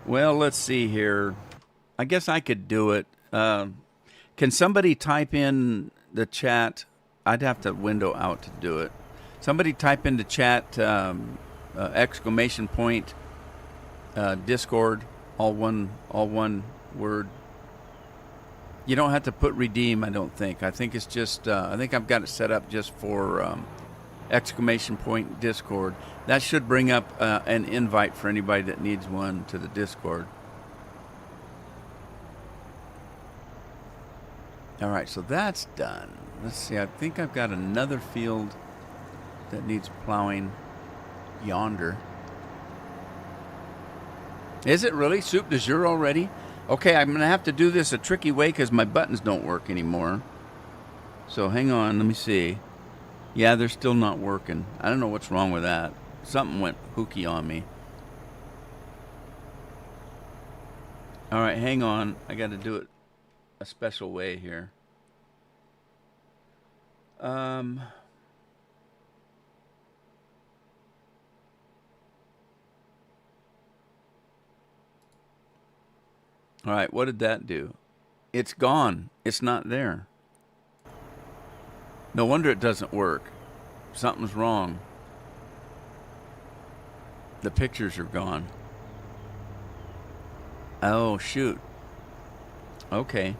Well, let's see here. I guess I could do it. Can somebody type in the chat? I'd have to window out to do it. Somebody type in the chat exclamation point Discord, all one word. You don't have to put redeem, I don't think. I think it's just I think I've got it set up just for exclamation point Discord. That should bring up an invite for anybody that needs one to the Discord. All right, so that's done. Let's see, I think I've got another field that needs plowing yonder. Is it really soup du jour already? Okay, I'm going to have to do this a tricky way because my buttons don't work anymore. So hang on, let me see. Yeah, they're still not working. I don't know what's wrong with that. Something went hooky on me. All right, hang on. I got to do it a special way here. All right, what did that do? It's gone. It's not there. No wonder it doesn't work. Something's wrong. The pictures are gone. Oh, shoot. Okay.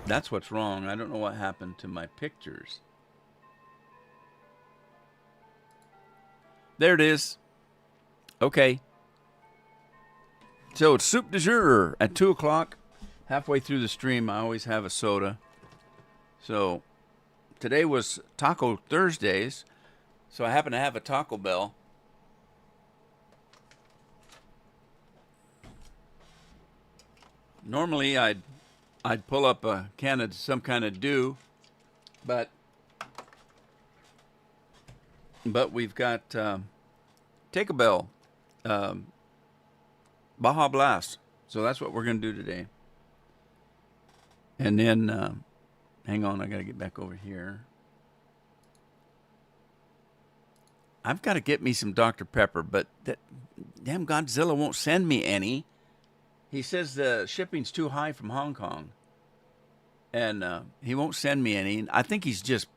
That's what's wrong. I don't know what happened to my pictures. There it is. Okay. So it's soup du jour at 2 o'clock. Halfway through the stream, I always have a soda. So today was Taco Thursdays. So I happen to have a Taco Bell. Normally I'd pull up a can of some kind of dew, but we've got Taco Bell Baja Blast. So that's what we're going to do today. And then, hang on, I got to get back over here. I've got to get me some Dr. Pepper, but that damn Godzilla won't send me any. He says the shipping's too high from Hong Kong, and he won't send me any. I think he's just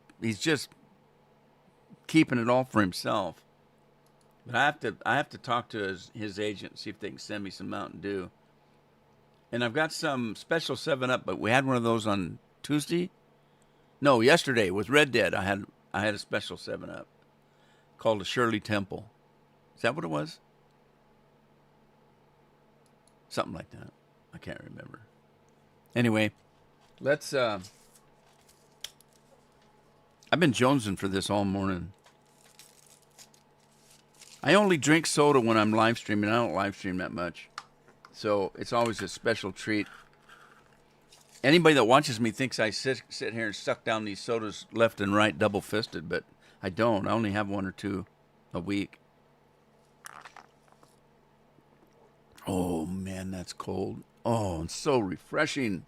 keeping it all for himself. But I have to talk to his agent, see if they can send me some Mountain Dew. And I've got some special 7-Up, but we had one of those on Tuesday. No, yesterday with Red Dead. I had a special 7-Up called a Shirley Temple. Is that what it was? Something like that. I can't remember. Anyway, let's. I've been jonesing for this all morning. I only drink soda when I'm live streaming. I don't live stream that much. So it's always a special treat. Anybody that watches me thinks I sit here and suck down these sodas left and right double-fisted, but I don't. I only have 1 or 2 a week. Oh, man, that's cold. Oh, it's so refreshing.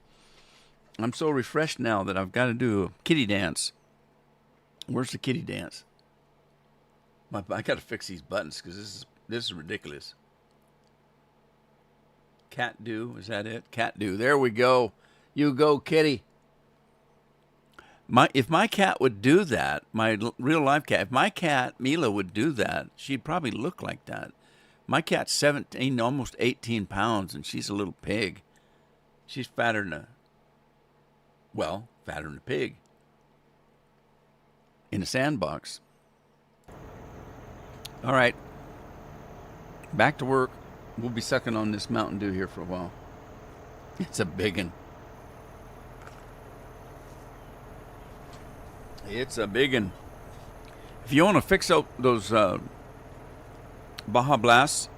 I'm so refreshed now that I've got to do a kitty dance. Where's the kitty dance? I got to fix these buttons because this is ridiculous. Cat do, is that it? Cat do. There we go. You go, kitty. If my cat would do that, my real life cat, if my cat Mila would do that, she'd probably look like that. My cat's 17, almost 18 pounds, and she's a little pig. She's fatter than a pig in a sandbox. All right, back to work. We'll be sucking on this Mountain Dew here for a while. It's a biggin. It's a biggin. If you want to fix up those Baja Blasts,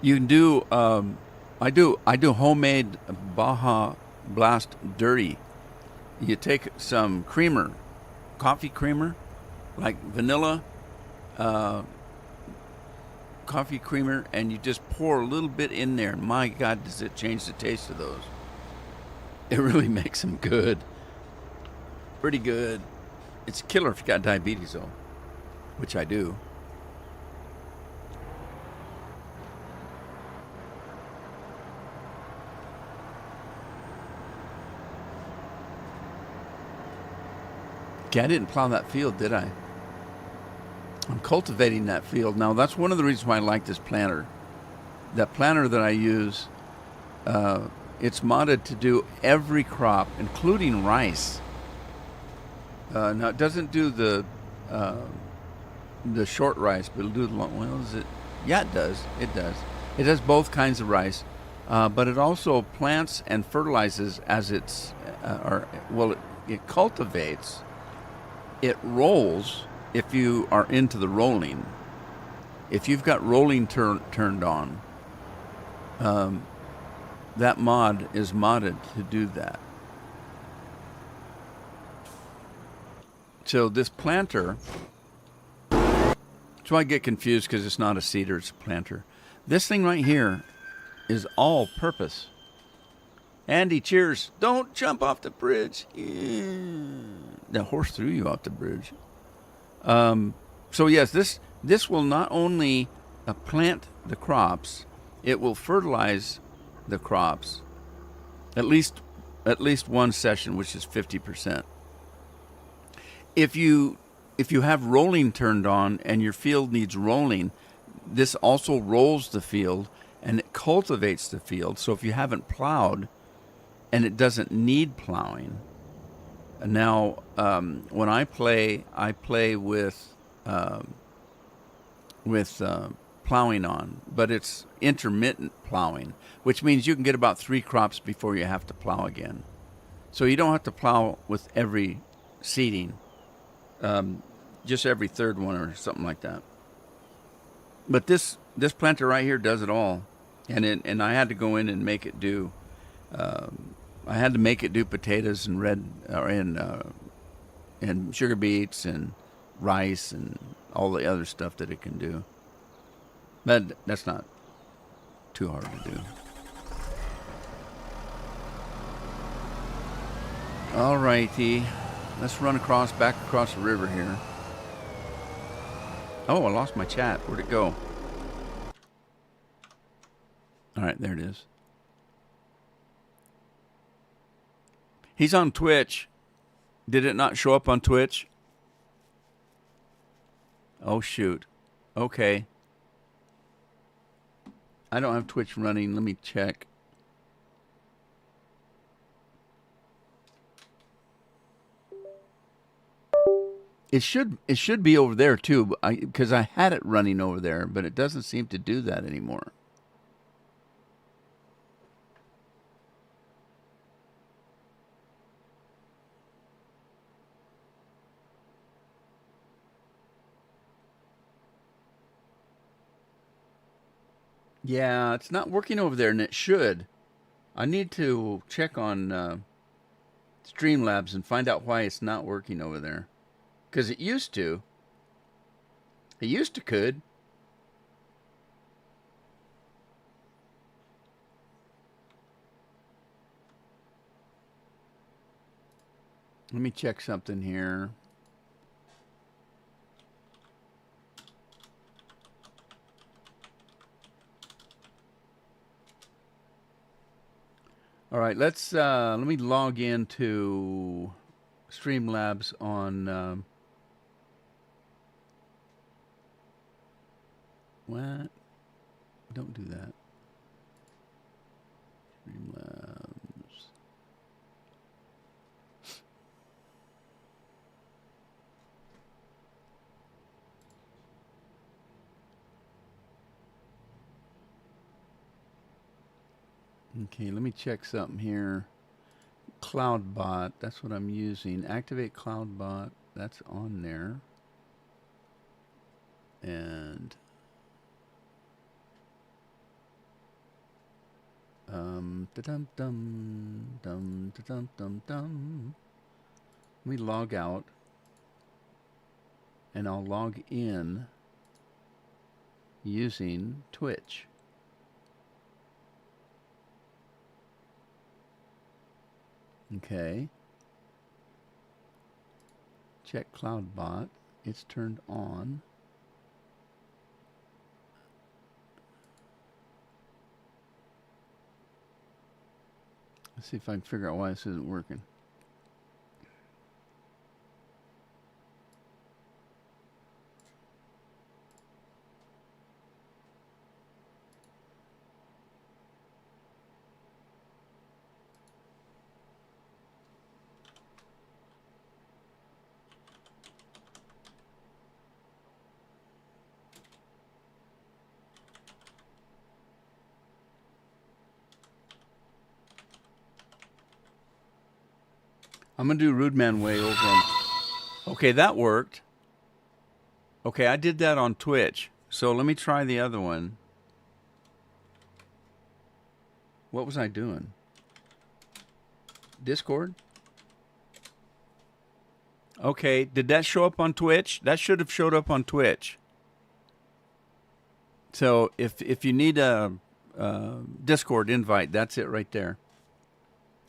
you can do. I do homemade Baja Blast dirty. You take some creamer, coffee creamer, like vanilla. Coffee creamer, and you just pour a little bit in there. My God, does it change the taste of those. It really makes them good. Pretty good. It's a killer if you got diabetes, though, which I do. Okay, I didn't plow that field, did I? I'm cultivating that field. Now, that's one of the reasons why I like this planter. That planter that I use, it's modded to do every crop, including rice. Now, it doesn't do the short rice, but it'll do the long. Well, is it? Yeah, it does. It does. It does both kinds of rice, but it also plants and fertilizes as it's, it cultivates. It rolls. If you are into the rolling, if you've got rolling turned on, that mod is modded to do that. So this planter, so I get confused because it's not a seeder, it's a planter. This thing right here is all purpose. Andy, cheers. Don't jump off the bridge. Yeah. The horse threw you off the bridge. So yes, this will not only plant the crops, it will fertilize the crops. At least one session, which is 50%. If you have rolling turned on and your field needs rolling, this also rolls the field and it cultivates the field. So if you haven't plowed and it doesn't need plowing. Now, when I play with plowing on, but it's intermittent plowing, which means you can get about 3 crops before you have to plow again. So you don't have to plow with every seeding, just every third one or something like that. But this planter right here does it all, and I had to go in and make it do. I had to make it do potatoes and and sugar beets and rice and all the other stuff that it can do. But that's not too hard to do. All righty, let's run back across the river here. Oh, I lost my chat. Where'd it go? All right, there it is. He's on Twitch. Did it not show up on Twitch? Oh, shoot. Okay. I don't have Twitch running. Let me check. It should be over there too, because I had it running over there, but it doesn't seem to do that anymore. Yeah, it's not working over there, and it should. I need to check on Streamlabs and find out why it's not working over there. Because it used to. It used to could. Let me check something here. All right, let me log into Streamlabs on what? Don't do that. Streamlabs. Okay, let me check something here. CloudBot, that's what I'm using. Activate CloudBot, that's on there. And da-dum dum dum da-dum dum dum. Let me log out, and I'll log in using Twitch. Okay. Check CloudBot. It's turned on. Let's see if I can figure out why this isn't working. I'm going to do Rude Man Way over on... Okay, that worked. Okay, I did that on Twitch. So let me try the other one. What was I doing? Discord? Okay, did that show up on Twitch? That should have showed up on Twitch. So if you need a Discord invite, that's it right there.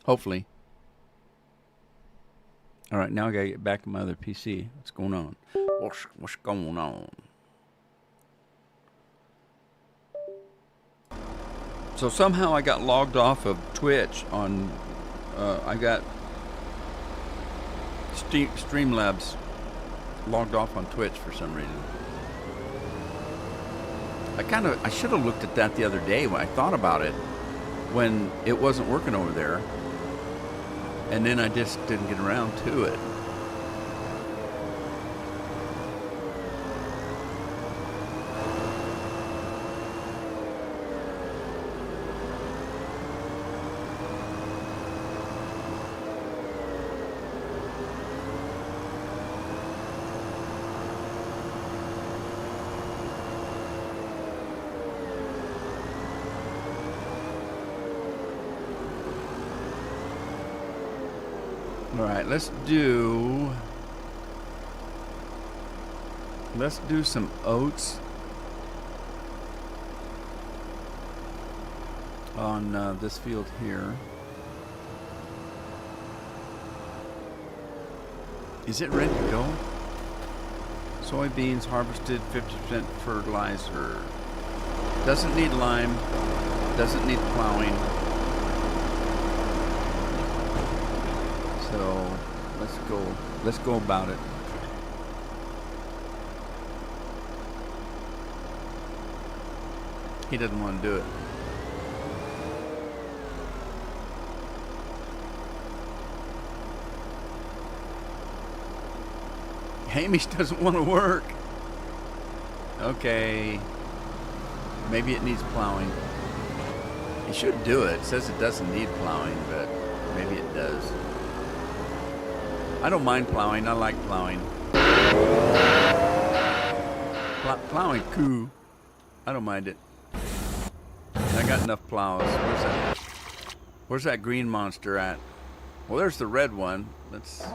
Hopefully. All right, now I gotta get back to my other PC. What's going on? What's going on? So somehow I got logged off of Twitch on. I got Streamlabs logged off on Twitch for some reason. I should have looked at that the other day when I thought about it, when it wasn't working over there. And then I just didn't get around to it. All right, let's do some oats on this field here. Is it ready to go? Soybeans harvested, 50% fertilizer. Doesn't need lime. Doesn't need plowing. So let's go about it. He doesn't want to do it. Hamish doesn't want to work. Okay. Maybe it needs plowing. He should do it. It says it doesn't need plowing, but maybe it does. I don't mind plowing. I like plowing. Plowing, cool. I don't mind it. I got enough plows. Where's that green monster at? Well, there's the red one. Let's...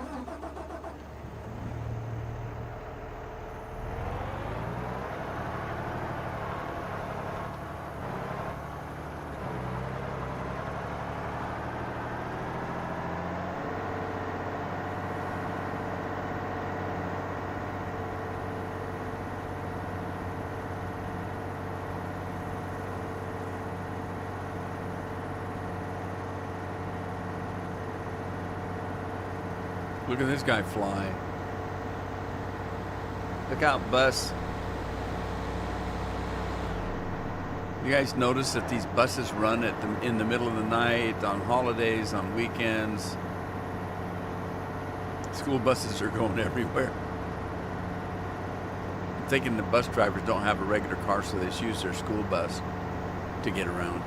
Look at this guy fly. Look out, bus. You guys notice that these buses run in the middle of the night, on holidays, on weekends. School buses are going everywhere. I'm thinking the bus drivers don't have a regular car, so they just use their school bus to get around.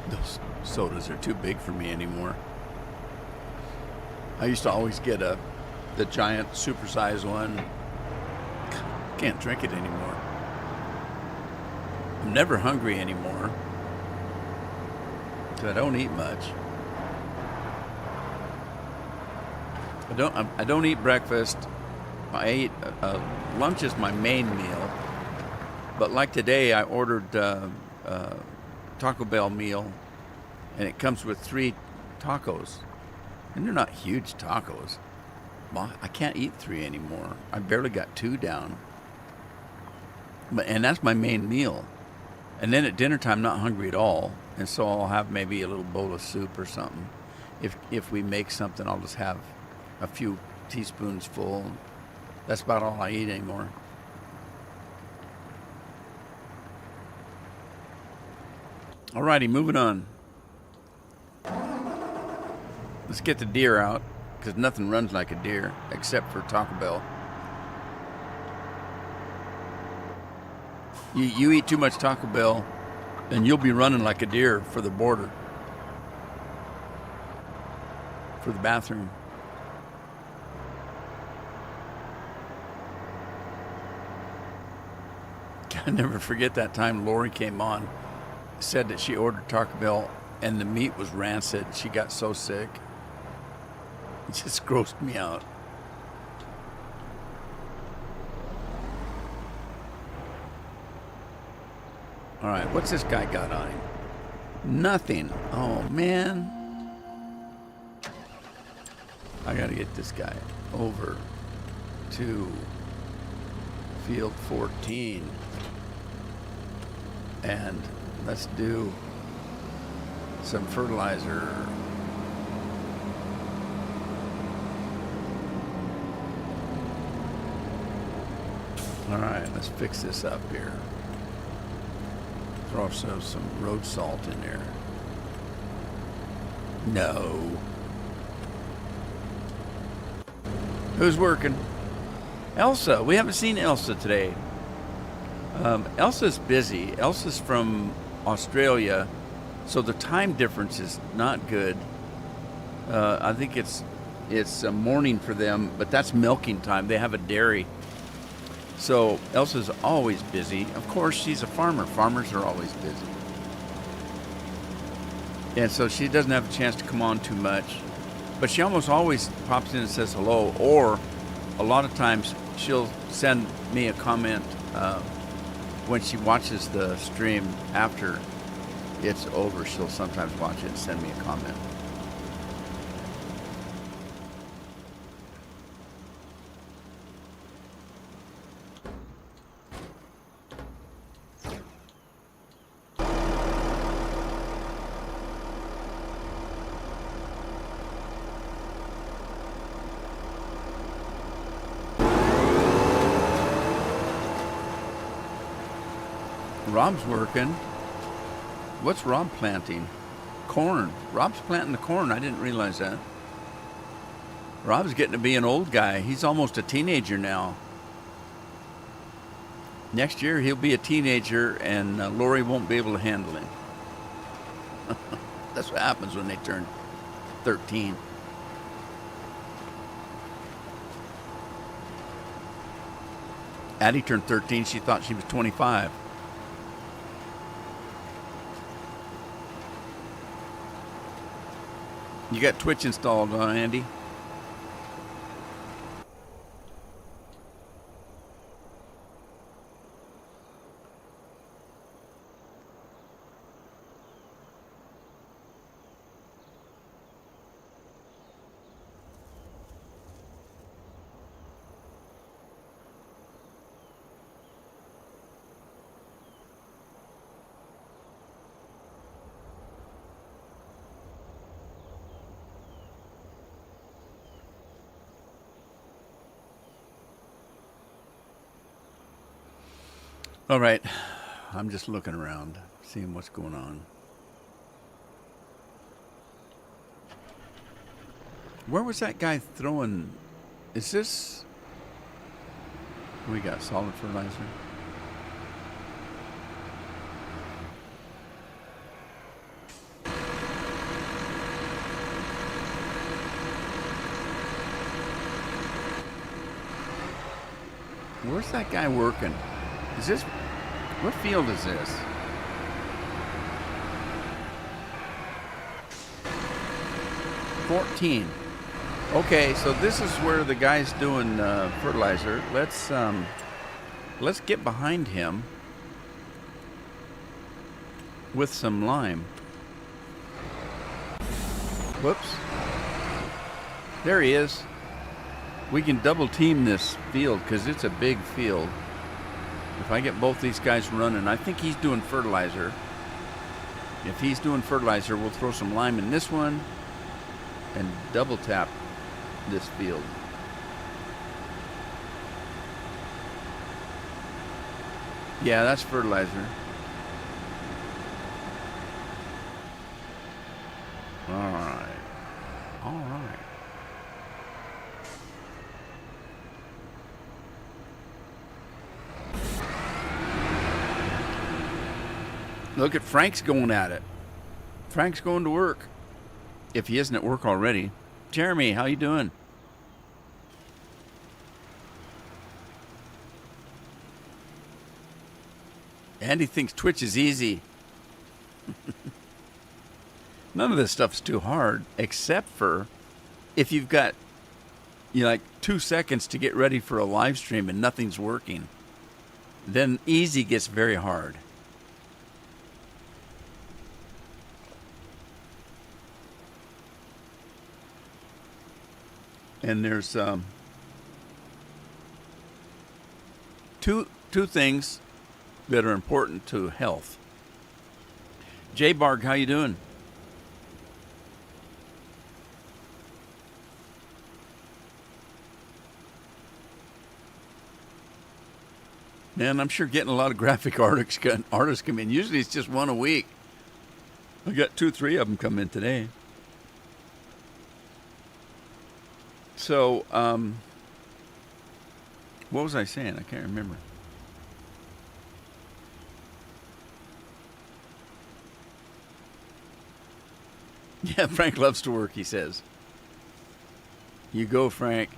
Those sodas are too big for me anymore. I used to always get the giant supersized one. Can't drink it anymore. I'm never hungry anymore, so I don't eat much. I don't eat breakfast. I eat lunch is my main meal, but like today I ordered Taco Bell meal, and it comes with 3 tacos, and they're not huge tacos. Well, I can't eat 3 anymore. I barely got 2 down, and that's my main meal. And then at dinner time, not hungry at all, and so I'll have maybe a little bowl of soup or something. If we make something, I'll just have a few teaspoons full. That's about all I eat anymore. Alrighty, moving on. Let's get the deer out, because nothing runs like a deer except for Taco Bell. You eat too much Taco Bell, and you'll be running like a deer for the border, for the bathroom. I'll never forget that time Lori came on, said that she ordered Taco Bell and the meat was rancid. She got so sick. It just grossed me out. All right, what's this guy got on him? Nothing. Oh, man. I got to get this guy over to field 14. And let's do some fertilizer. All right, let's fix this up here. Throw some road salt in there. No. Who's working? Elsa. We haven't seen Elsa today. Elsa's busy. Elsa's from Australia, so the time difference is not good. I think it's morning for them, but that's milking time. They have a dairy. So Elsa's always busy. Of course, she's a farmer. Farmers are always busy. And so she doesn't have a chance to come on too much. But she almost always pops in and says hello, or a lot of times she'll send me a comment when she watches the stream after it's over. She'll sometimes watch it and send me a comment. Rob's working. What's Rob planting? Corn. Rob's planting the corn. I didn't realize that. Rob's getting to be an old guy. He's almost a teenager now. Next year he'll be a teenager and Lori won't be able to handle him. That's what happens when they turn 13. Addie turned 13. She thought she was 25. You got Twitch installed, huh, Andy? All right. I'm just looking around, seeing what's going on. Where was that guy throwing? Is this? We got solid fertilizer. Where's that guy working? Is this? What field is this? $14. Okay, so this is where the guy's doing fertilizer. Let's get behind him with some lime. Whoops. There he is. We can double team this field because it's a big field. If I get both these guys running, I think he's doing fertilizer. If he's doing fertilizer, we'll throw some lime in this one and double tap this field. Yeah, that's fertilizer. All right. All right. Look at Frank's going at it. Frank's going to work. If he isn't at work already. Jeremy, how you doing? Andy thinks Twitch is easy. None of this stuff's too hard, except for if you've got, like 2 seconds to get ready for a live stream and nothing's working. Then easy gets very hard. And there's two things that are important to health. Jay Barg, how you doing? Man, I'm sure getting a lot of graphic artists come in. Usually it's just one a week. I got 2, 3 of them come in today. So, what was I saying? I can't remember. Yeah, Frank loves to work, he says. You go, Frank.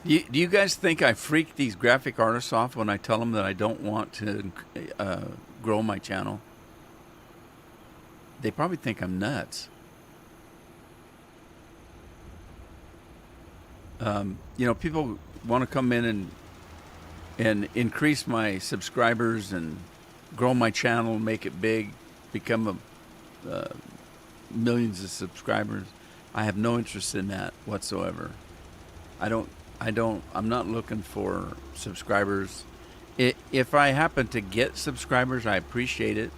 Do you guys think I freak these graphic artists off when I tell them that I don't want to grow my channel? They probably think I'm nuts. People want to come in and increase my subscribers and grow my channel, make it big, become millions of subscribers. I have no interest in that whatsoever. I'm not looking for subscribers. If I happen to get subscribers, I appreciate it.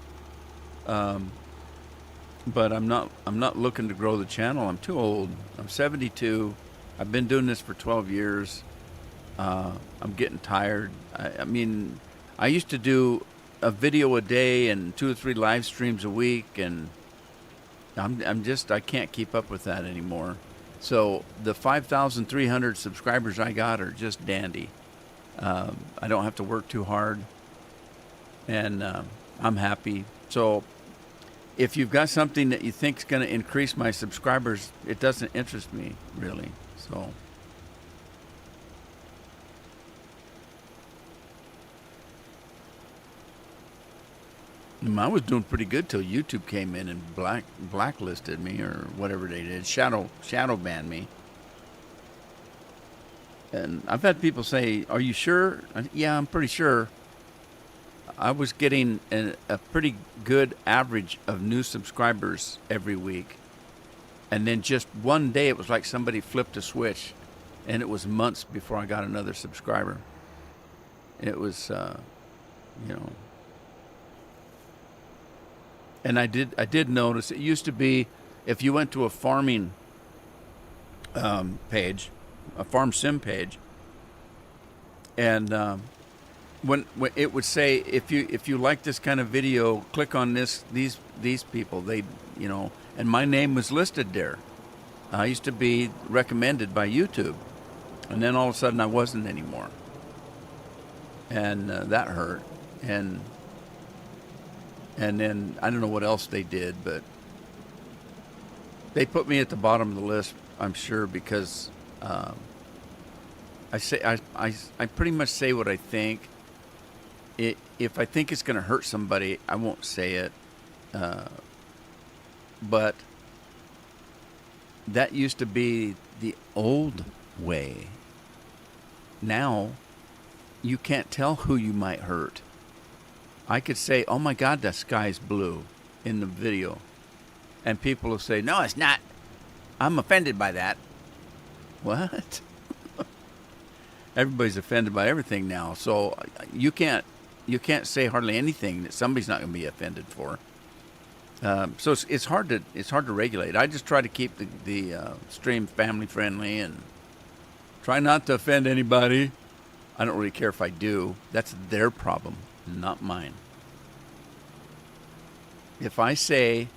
But I'm not looking to grow the channel. I'm too old. I'm 72. I've been doing this for 12 years. I'm getting tired. I mean, I used to do a video a day and 2 or 3 live streams a week, and I can't keep up with that anymore. So the 5,300 subscribers I got are just dandy. I don't have to work too hard, and I'm happy. So if you've got something that you think is going to increase my subscribers, it doesn't interest me really. So I was doing pretty good till YouTube came in and blacklisted me or whatever they did, shadow banned me. And I've had people say, "Are you sure?" Yeah, I'm pretty sure. I was getting a pretty good average of new subscribers every week. And then just one day, it was like somebody flipped a switch, and it was months before I got another subscriber. It was, and I did notice it used to be if you went to a farming page, a farm sim page, and when it would say if you like this kind of video, click on these people. And my name was listed there. I used to be recommended by YouTube, and then all of a sudden I wasn't anymore, and that hurt. And then I don't know what else they did, but they put me at the bottom of the list, I'm sure, because I pretty much say what I think. If I think it's going to hurt somebody, I won't say it. But that used to be the old way. Now, you can't tell who you might hurt. I could say, "Oh my God, that sky's blue," in the video, and people will say, "No, it's not. I'm offended by that." What? Everybody's offended by everything now, so you can't say hardly anything that somebody's not going to be offended for. So it's hard to regulate. I just try to keep the stream family friendly and try not to offend anybody. I don't really care if I do. That's their problem, not mine. If I say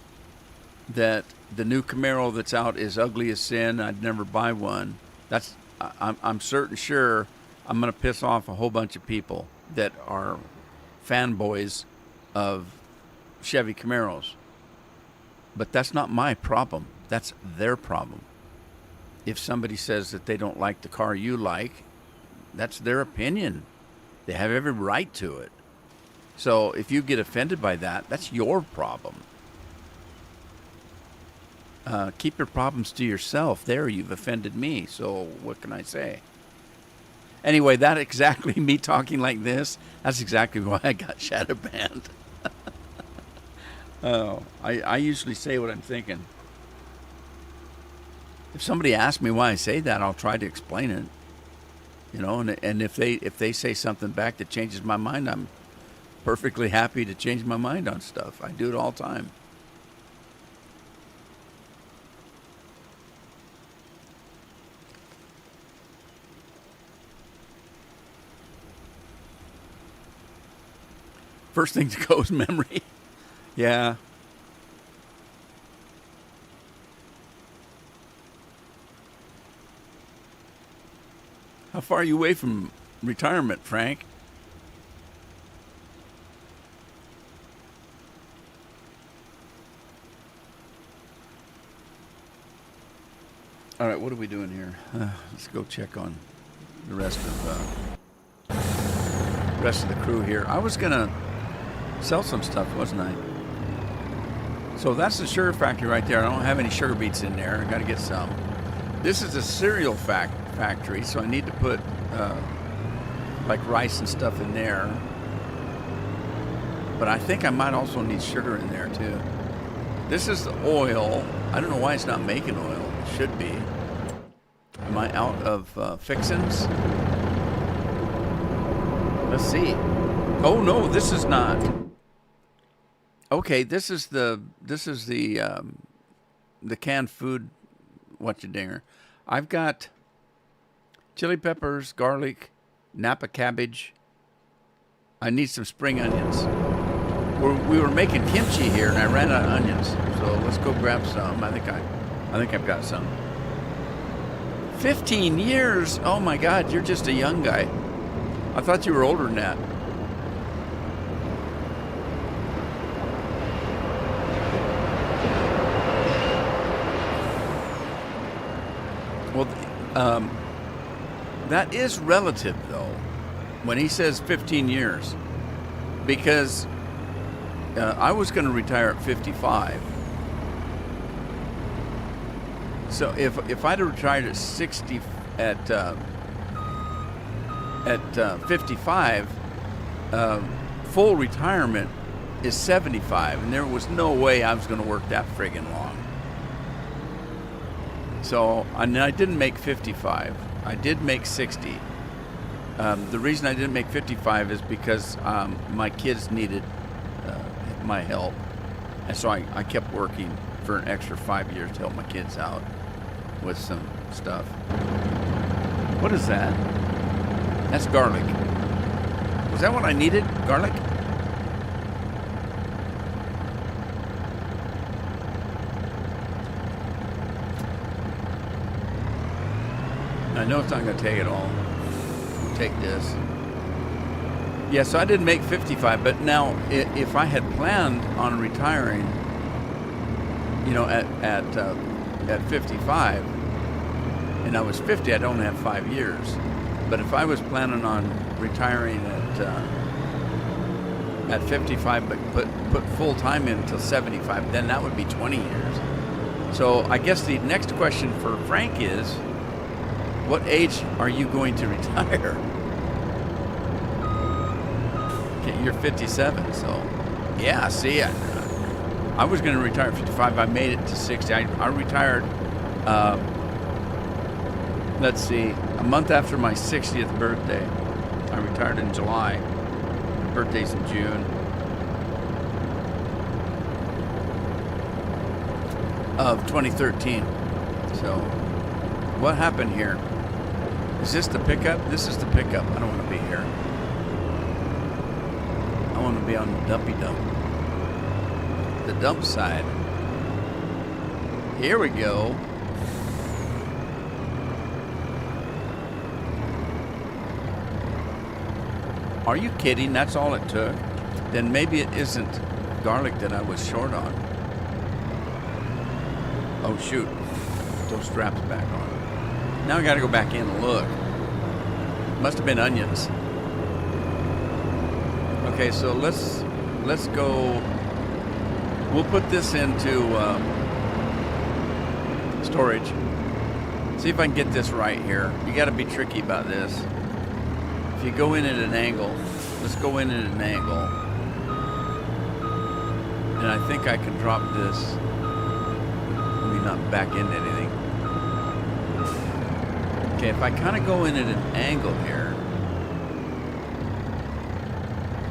that the new Camaro that's out is ugly as sin, I'd never buy one, I'm sure I'm going to piss off a whole bunch of people that are fanboys of Chevy Camaros. But that's not my problem. That's their problem. If somebody says that they don't like the car you like, that's their opinion. They have every right to it. So if you get offended by that, that's your problem. Keep your problems to yourself. There, you've offended me. So what can I say? Anyway, that exactly me talking like this, that's exactly why I got shadow banned. Oh, I usually say what I'm thinking. If somebody asks me why I say that, I'll try to explain it. And if they say something back that changes my mind, I'm perfectly happy to change my mind on stuff. I do it all the time. First thing to go is memory. Yeah. How far are you away from retirement, Frank? All right, what are we doing here? Let's go check on the rest of the crew here. I was gonna sell some stuff, wasn't I? So that's the sugar factory right there. I don't have any sugar beets in there. I got to get some. This is a cereal factory, so I need to put like rice and stuff in there. But I think I might also need sugar in there too. This is the oil. I don't know why it's not making oil. It should be. Am I out of fixins? Let's see. Oh no, this is not. Okay, this is the canned food. Whatcha-dinger. I've got chili peppers, garlic, Napa cabbage. I need some spring onions. We were making kimchi here, and I ran out of onions. So let's go grab some. I think I've got some. 15 years. Oh my God, you're just a young guy. I thought you were older than that. Well, that is relative, though, when he says 15 years, because I was going to retire at 55. So if I'd have retired at 60 at 55, full retirement is 75, and there was no way I was going to work that friggin' long. So, and I didn't make 55. I did make 60. The reason I didn't make 55 is because my kids needed my help. And so I kept working for an extra 5 years to help my kids out with some stuff. What is that? That's garlic. Was that what I needed? Garlic? I know it's not going to take it all. We'll take this. Yeah, so I didn't make 55, but now if I had planned on retiring, you know, at 55, and I was 50, I'd only have 5 years. But if I was planning on retiring at 55, but put full time in until 75, then that would be 20 years. So I guess the next question for Frank is, what age are you going to retire? Okay, you're 57, so yeah. See, I was going to retire at 55. I made it to 60. I retired. Let's see, a month after my 60th birthday. I retired in July. My birthday's in June of 2013. So, what happened here? Is this the pickup? This is the pickup. I don't want to be here. I want to be on the dumpy dump. The dump side. Here we go. Are you kidding? That's all it took? Then maybe it isn't garlic that I was short on. Oh shoot. Put those straps back on. Now I gotta go back in and look. Must have been onions. Okay, so let's go. We'll put this into storage. See if I can get this right here. You gotta be tricky about this. If you go in at an angle, let's go in at an angle. And I think I can drop this. Let me not back into anything. Okay, if I kind of go in at an angle here,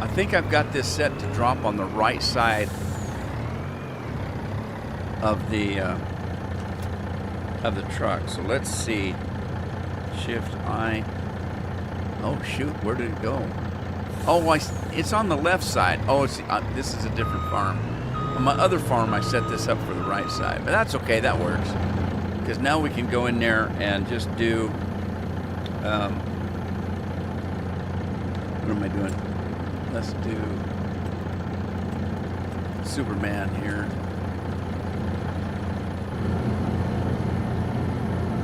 I think I've got this set to drop on the right side of the truck. So let's see. Shift I. Oh shoot, where did it go? Oh, it's on the left side. Oh, this is a different farm. On my other farm, I set this up for the right side, but that's okay. That works. Because now we can go in there and just do, what am I doing? Let's do Superman here.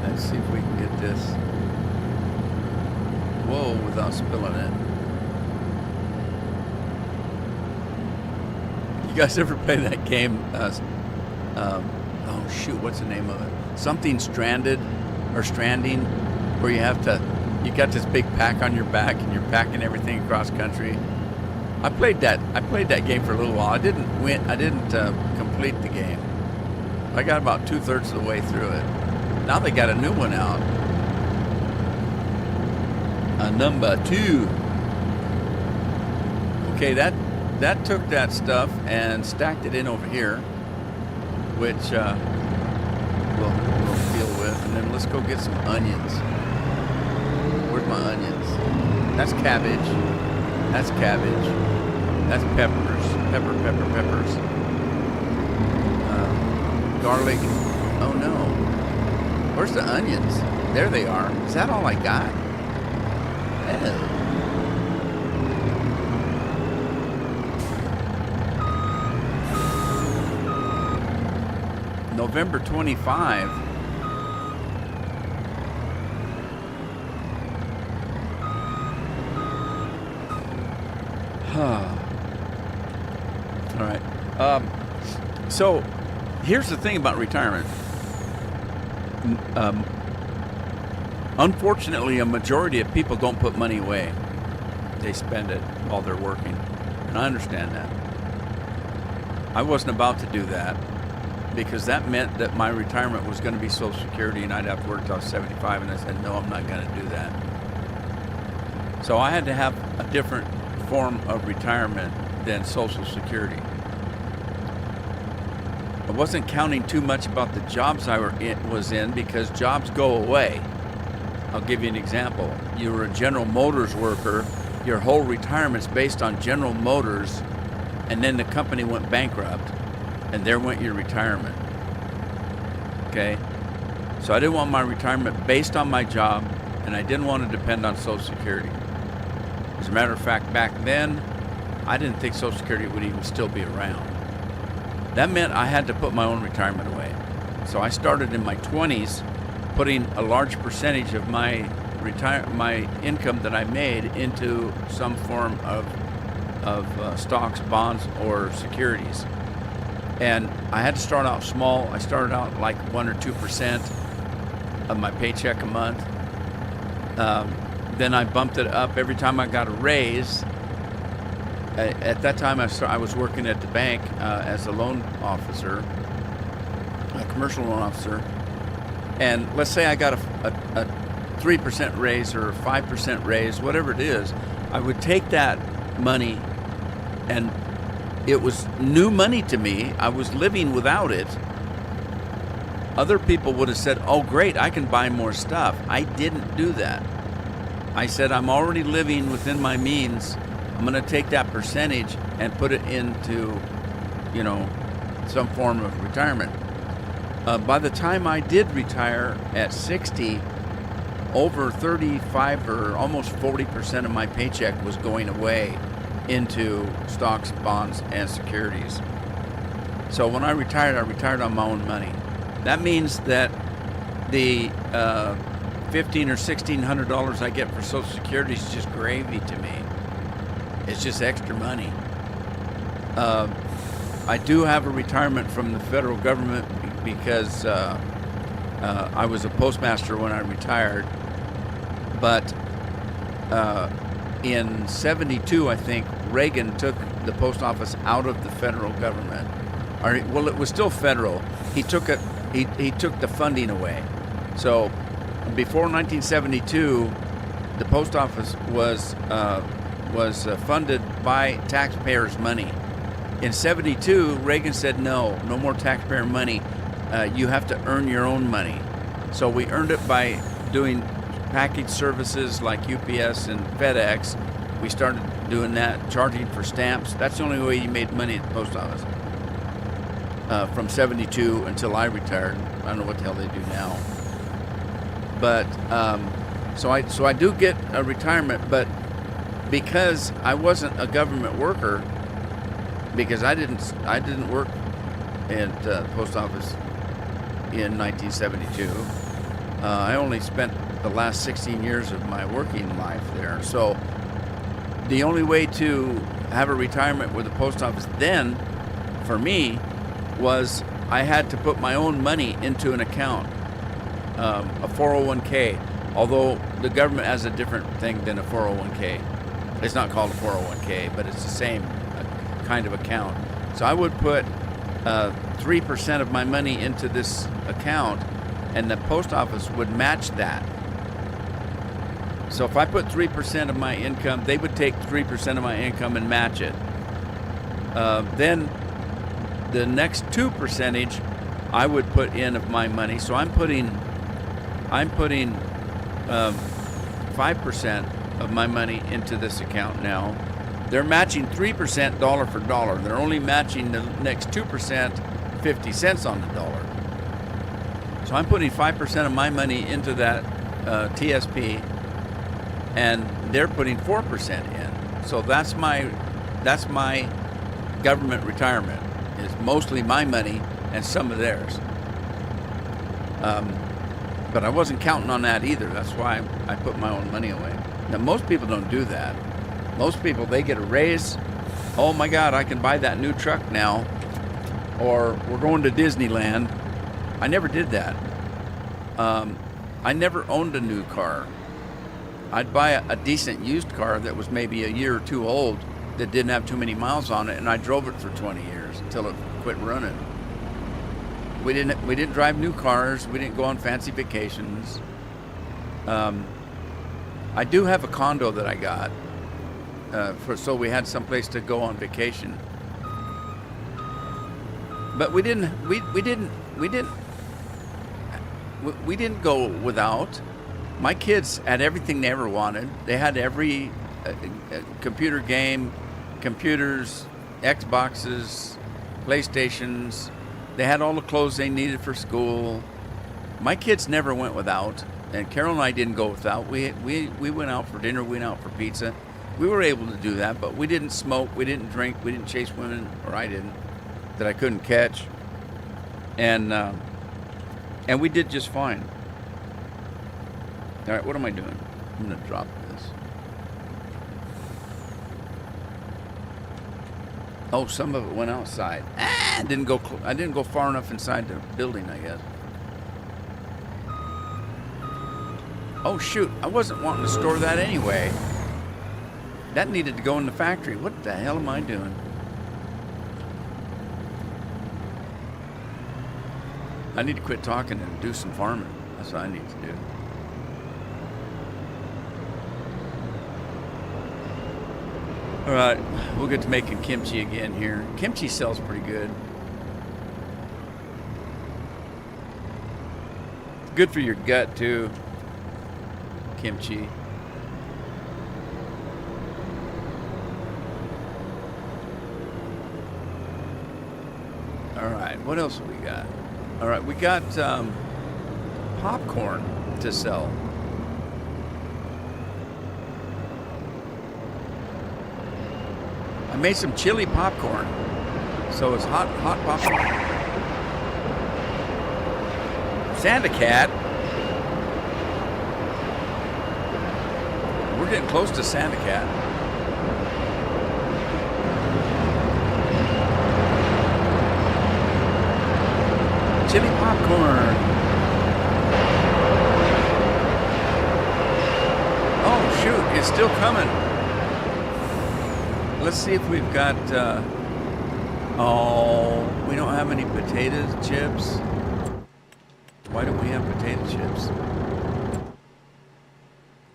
Let's see if we can get this. Whoa, without spilling it. You guys ever play that game? Oh shoot, what's the name of it? Something Stranded or Stranding, where you got this big pack on your back and you're packing everything across country. I played that game for a little while. I didn't win. I didn't complete the game. I got about 2/3 of the way through it. Now they got a new one out. Number 2. Okay, that took that stuff and stacked it in over here, which we'll deal with. And then let's go get some onions. Where's my onions? That's cabbage. That's cabbage. That's peppers. Peppers. Garlic. Oh no. Where's the onions? There they are. Is that all I got? Oh. November 25. All right. So here's the thing about retirement. Unfortunately, a majority of people don't put money away. They spend it while they're working. And I understand that. I wasn't about to do that because that meant that my retirement was going to be Social Security and I'd have to work till I was 75. And I said, no, I'm not going to do that. So I had to have a different form of retirement than Social Security. I wasn't counting too much about the jobs I was in because jobs go away. I'll give you an example. You were a General Motors worker. Your whole retirement's based on General Motors, and then the company went bankrupt, and there went your retirement. Okay? So I didn't want my retirement based on my job, and I didn't want to depend on Social Security. As a matter of fact, back then, I didn't think Social Security would even still be around. That meant I had to put my own retirement away. So I started in my 20s putting a large percentage of my income that I made into some form of stocks, bonds, or securities. And I had to start out small. I started out like 1 or 2% of my paycheck a month. Then I bumped it up every time I got a raise. At that time, I was working at the bank as a loan officer, a commercial loan officer. And let's say I got a 3% raise or a 5% raise, whatever it is, I would take that money, and it was new money to me. I was living without it. Other people would have said, oh, great, I can buy more stuff. I didn't do that. I said, I'm already living within my means. I'm going to take that percentage and put it into, some form of retirement. By the time I did retire at 60, over 35 or almost 40% of my paycheck was going away into stocks, bonds, and securities. So when I retired on my own money. That means that the $1,500 or $1,600 I get for Social Security is just gravy to me. It's just extra money. I do have a retirement from the federal government because I was a postmaster when I retired. But in 72, I think, Reagan took the post office out of the federal government. Well, it was still federal. He took it. He took the funding away. So before 1972, the post office was funded by taxpayers' money. In 72, Reagan said, no more taxpayer money. You have to earn your own money. So we earned it by doing package services like UPS and FedEx. We started doing that, charging for stamps. That's the only way you made money at the post office. From 72 until I retired. I don't know what the hell they do now. But so I do get a retirement, but because I wasn't a government worker, because I didn't work at the post office in 1972. I only spent the last 16 years of my working life there. So the only way to have a retirement with the post office then, for me, was I had to put my own money into an account, a 401k, although the government has a different thing than a 401k. It's not called a 401k, but it's the same kind of account. So I would put 3% of my money into this account, and the post office would match that. So if I put 3% of my income, they would take 3% of my income and match it. Then the next 2% I would put in of my money. So I'm putting 5% of my money into this account now. They're matching 3% dollar for dollar. They're only matching the next 2% 50 cents on the dollar. So I'm putting 5% of my money into that TSP, and they're putting 4% in. So that's my government retirement. Is mostly my money and some of theirs. But I wasn't counting on that either. That's why I put my own money away. Now, most people don't do that. Most people, they get a raise. Oh my God, I can buy that new truck now. Or we're going to Disneyland. I never did that. I never owned a new car. I'd buy a decent used car that was maybe a year or two old that didn't have too many miles on it, and I drove it for 20 years until it quit running. We didn't drive new cars. We didn't go on fancy vacations. I do have a condo that I got so we had someplace to go on vacation. But we didn't go without. My kids had everything they ever wanted. They had every computer game, computers, Xboxes, PlayStations. They had all the clothes they needed for school. My kids never went without, and Carol and I didn't go without. We went out for dinner, we went out for pizza. We were able to do that, but we didn't smoke, we didn't drink, we didn't chase women, or I didn't, that I couldn't catch. And we did just fine. All right, what am I doing? I'm going to drop this. Oh, some of it went outside. I didn't go far enough inside the building, I guess. Oh shoot, I wasn't wanting to store that anyway. That needed to go in the factory. What the hell am I doing? I need to quit talking and do some farming. That's what I need to do. All right, we'll get to making kimchi again here. Kimchi sells pretty good. Good for your gut too. Kimchi. All right, what else have we got? All right, we got popcorn to sell. I made some chili popcorn, so it's hot popcorn. Santa Cat. We're getting close to Santa Cat. Chili popcorn. Oh shoot, it's still coming. Let's see if we've got, we don't have any potato chips. Why don't we have potato chips?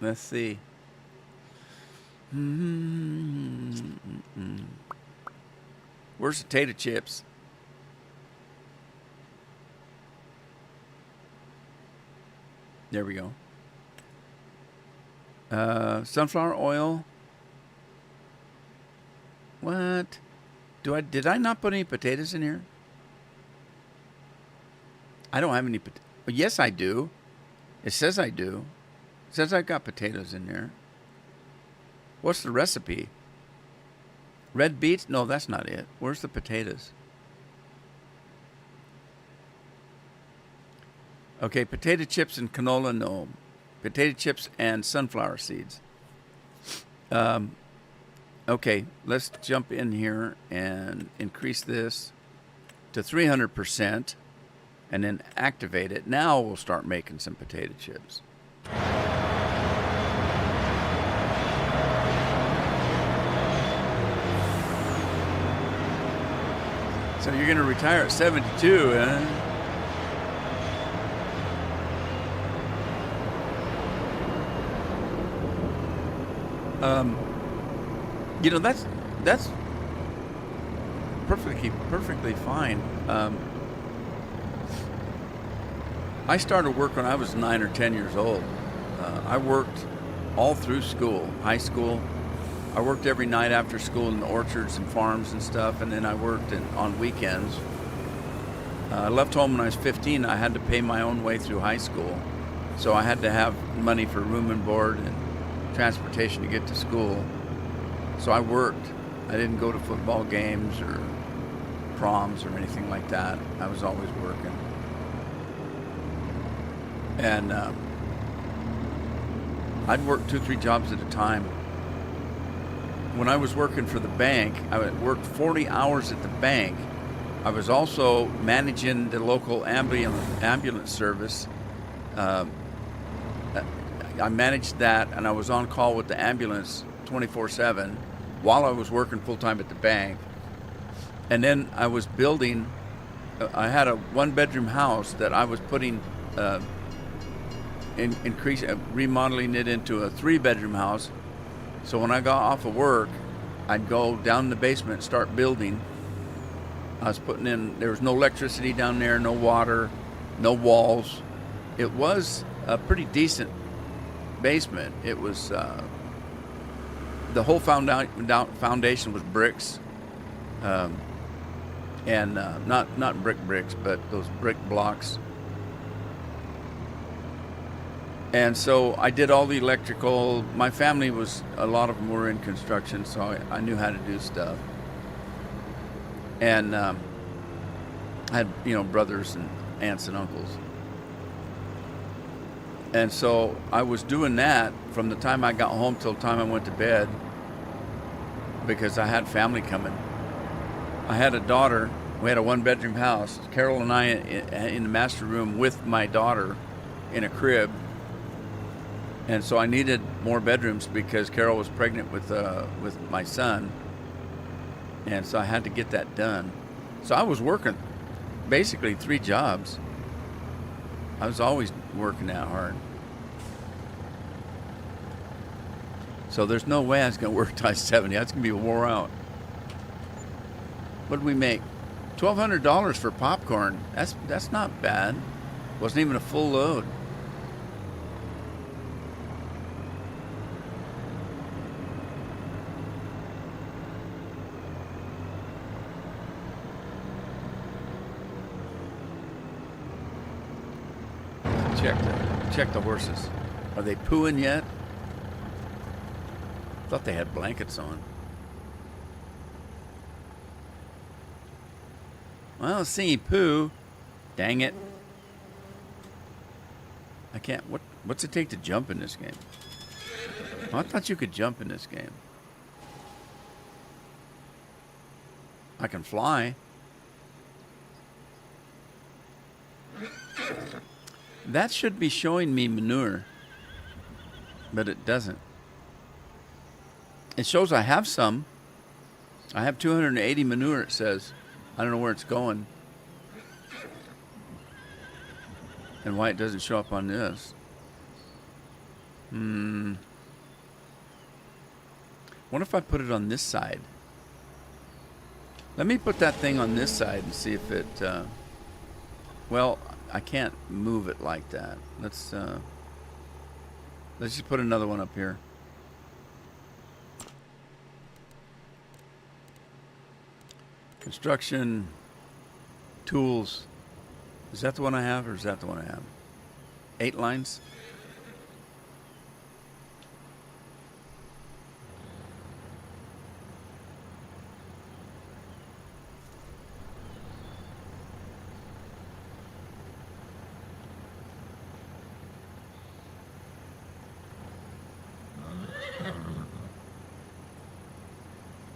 Let's see. Where's potato chips? There we go. Sunflower oil. What? Did I not put any potatoes in here? I don't have any potatoes. Yes, I do. It says I do. It says I got potatoes in there. What's the recipe? Red beets? No, that's not it. Where's the potatoes? Okay, potato chips and canola, no. Potato chips and sunflower seeds. Okay, let's jump in here and increase this to 300% and then activate it. Now we'll start making some potato chips. So you're going to retire at 72, huh? You know, that's perfectly fine. I started work when I was 9 or 10 years old. I worked all through school, high school. I worked every night after school in the orchards and farms and stuff, and then I worked on weekends. I left home when I was 15. I had to pay my own way through high school, so I had to have money for room and board and transportation to get to school. So I worked. I didn't go to football games or proms or anything like that. I was always working. And I'd work 2-3 jobs at a time. When I was working for the bank, I worked 40 hours at the bank. I was also managing the local ambulance service. I managed that, and I was on call with the ambulance 24/7 while I was working full-time at the bank. And then I was building, I had a one-bedroom house that I was putting, remodeling it into a 3-bedroom house. So when I got off of work, I'd go down in the basement and start building. I was putting in, there was no electricity down there, no water, no walls. It was a pretty decent basement. It was, the whole foundation was bricks, and not bricks, but those brick blocks. And so I did all the electrical. My family a lot of them were in construction, so I knew how to do stuff. And I had, brothers and aunts and uncles. And so I was doing that from the time I got home till the time I went to bed, because I had family coming. I had a daughter. We had a 1-bedroom house. Carol and I in the master room with my daughter in a crib. And so I needed more bedrooms because Carol was pregnant with my son. And so I had to get that done. So I was working basically 3 jobs. I was always working that hard. So there's no way I was going to work till I was 70. That's going to be wore out. What did we make? $1,200 for popcorn. That's not bad. Wasn't even a full load. Check the horses. Are they pooing yet? Thought they had blankets on. Well, let's see, poo. Dang it. I can't. What's it take to jump in this game? Oh, I thought you could jump in this game. I can fly. That should be showing me manure, but it doesn't. It shows I have some. I have 280 manure, it says. I don't know where it's going and why it doesn't show up on this. What if I put it on this side? Let me put that thing on this side and see if it, well, I can't move it like that. Let's just put another one up here. Construction tools. Is that the one I have, or is that the one I have? 8 lines.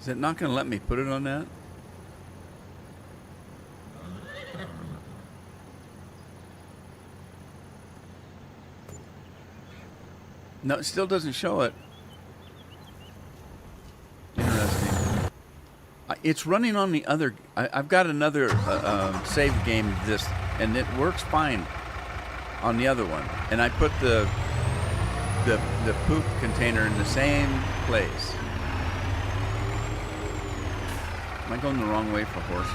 Is it not going to let me put it on that? No, it still doesn't show it. Interesting. It's running on the other. I've got another save game this, and it works fine on the other one. And I put the poop container in the same place. Am I going the wrong way for horses?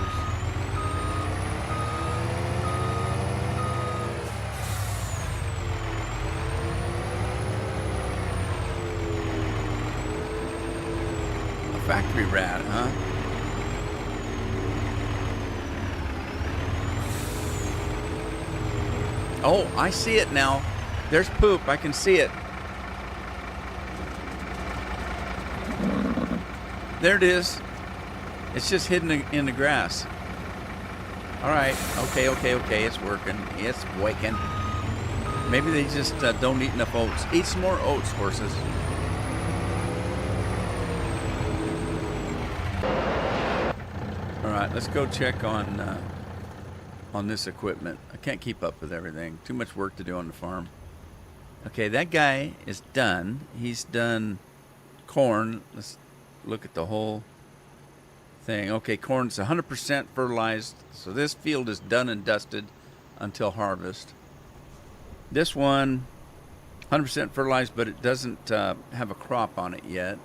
Factory rat, huh? Oh, I see it now. There's poop. I can see it. There it is. It's just hidden in the grass. All right. Okay. It's working. It's waking. Maybe they just don't eat enough oats. Eat some more oats, horses. All right, let's go check on this equipment. I can't keep up with everything. Too much work to do on the farm. Okay, that guy is done. He's done corn. Let's look at the whole thing. Okay, corn's 100% fertilized. So this field is done and dusted until harvest. This one, 100% fertilized, but it doesn't have a crop on it yet.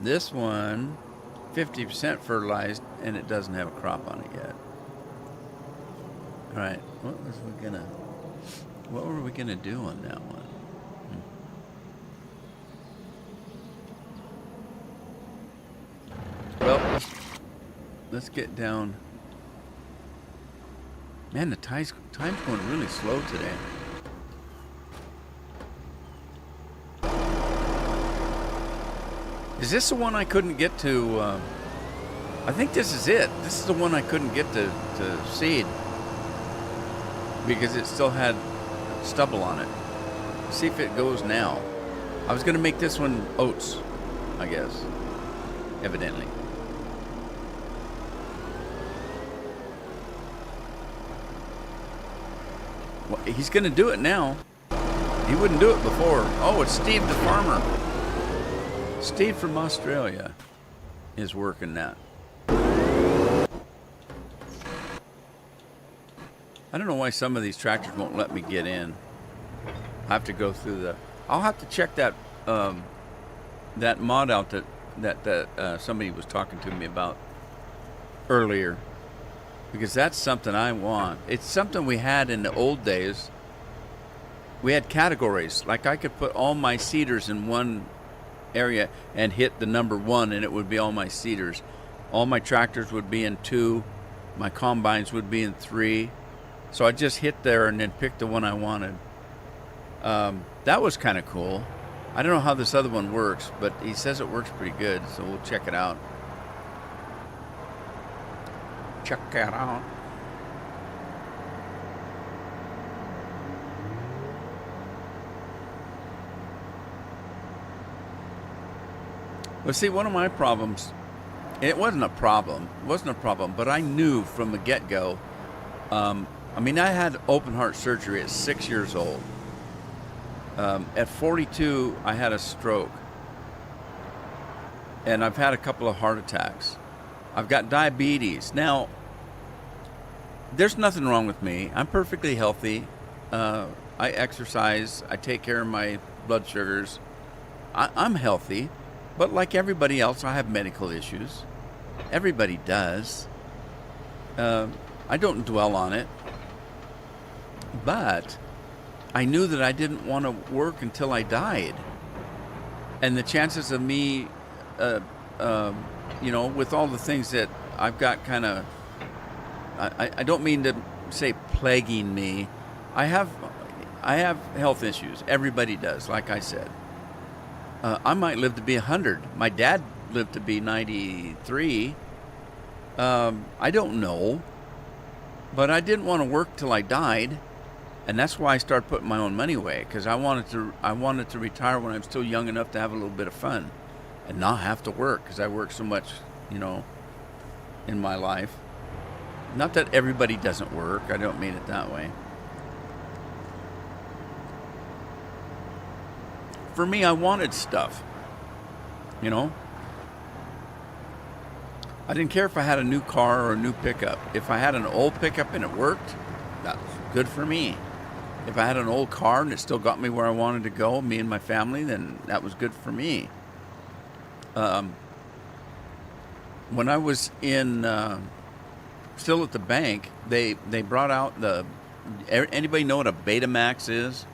This one, 50% fertilized, and it doesn't have a crop on it yet. All right, what were we gonna do on that one? Well, let's get down. Man, the time's going really slow today. Is this the one I couldn't get to? I think this is it. This is the one I couldn't get to seed because it still had stubble on it. Let's see if it goes now. I was going to make this one oats, I guess, evidently. Well, he's going to do it now. He wouldn't do it before. Oh, it's Steve the farmer. Steve from Australia is working that. I don't know why some of these tractors won't let me get in. I have to go through the. I'll have to check that that mod out that somebody was talking to me about earlier, because that's something I want. It's something we had in the old days. We had categories. Like I could put all my seeders in one area and hit the number 1, and it would be all my seeders. All my tractors would be in 2. My combines would be in 3. So I just hit there and then pick the one I wanted. That was kind of cool. I don't know how this other one works, but he says it works pretty good, so we'll check it out. Check it out. Well, see, one of my problems, it wasn't a problem, but I knew from the get-go. I mean, I had open heart surgery at 6 years old. At 42, I had a stroke. And I've had a couple of heart attacks. I've got diabetes. Now, there's nothing wrong with me. I'm perfectly healthy. I exercise. I take care of my blood sugars. I'm healthy. But like everybody else, I have medical issues. Everybody does. I don't dwell on it. But I knew that I didn't want to work until I died. And the chances of me, with all the things that I've got kind of, I don't mean to say plaguing me. I have health issues. Everybody does, like I said. I might live to be 100. My dad lived to be 93. I don't know. But I didn't want to work till I died. And that's why I started putting my own money away, because I wanted to retire when I'm still young enough to have a little bit of fun. and not have to work because I work so much, in my life. Not that everybody doesn't work. I don't mean it that way. For me, I wanted stuff, you know. I didn't care if I had a new car or a new pickup. If I had an old pickup and it worked, that was good for me. If I had an old car and it still got me where I wanted to go, me and my family, then that was good for me. When I was still at the bank, they brought out anybody know what a Betamax is?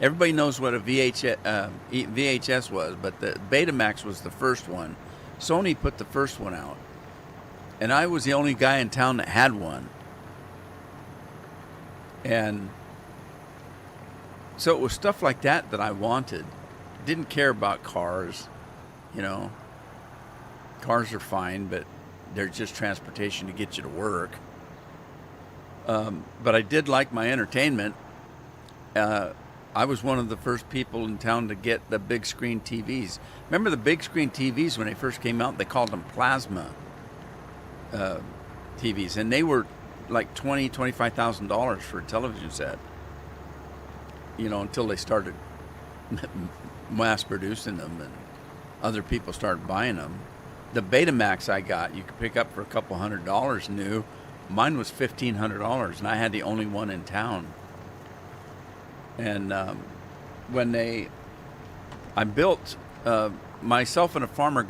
Everybody knows what a VHS was, but the Betamax was the first one. Sony put the first one out. And I was the only guy in town that had one. And so it was stuff like that I wanted. Didn't care about cars, Cars are fine, but they're just transportation to get you to work. But I did like my entertainment. I was one of the first people in town to get the big screen TVs. Remember the big screen TVs when they first came out? They called them plasma TVs, and they were like $25,000 for a television set. Until they started mass producing them and other people started buying them. The Betamax I got, you could pick up for a couple $100 new. Mine was $1,500, and I had the only one in town. And I built, myself and a farmer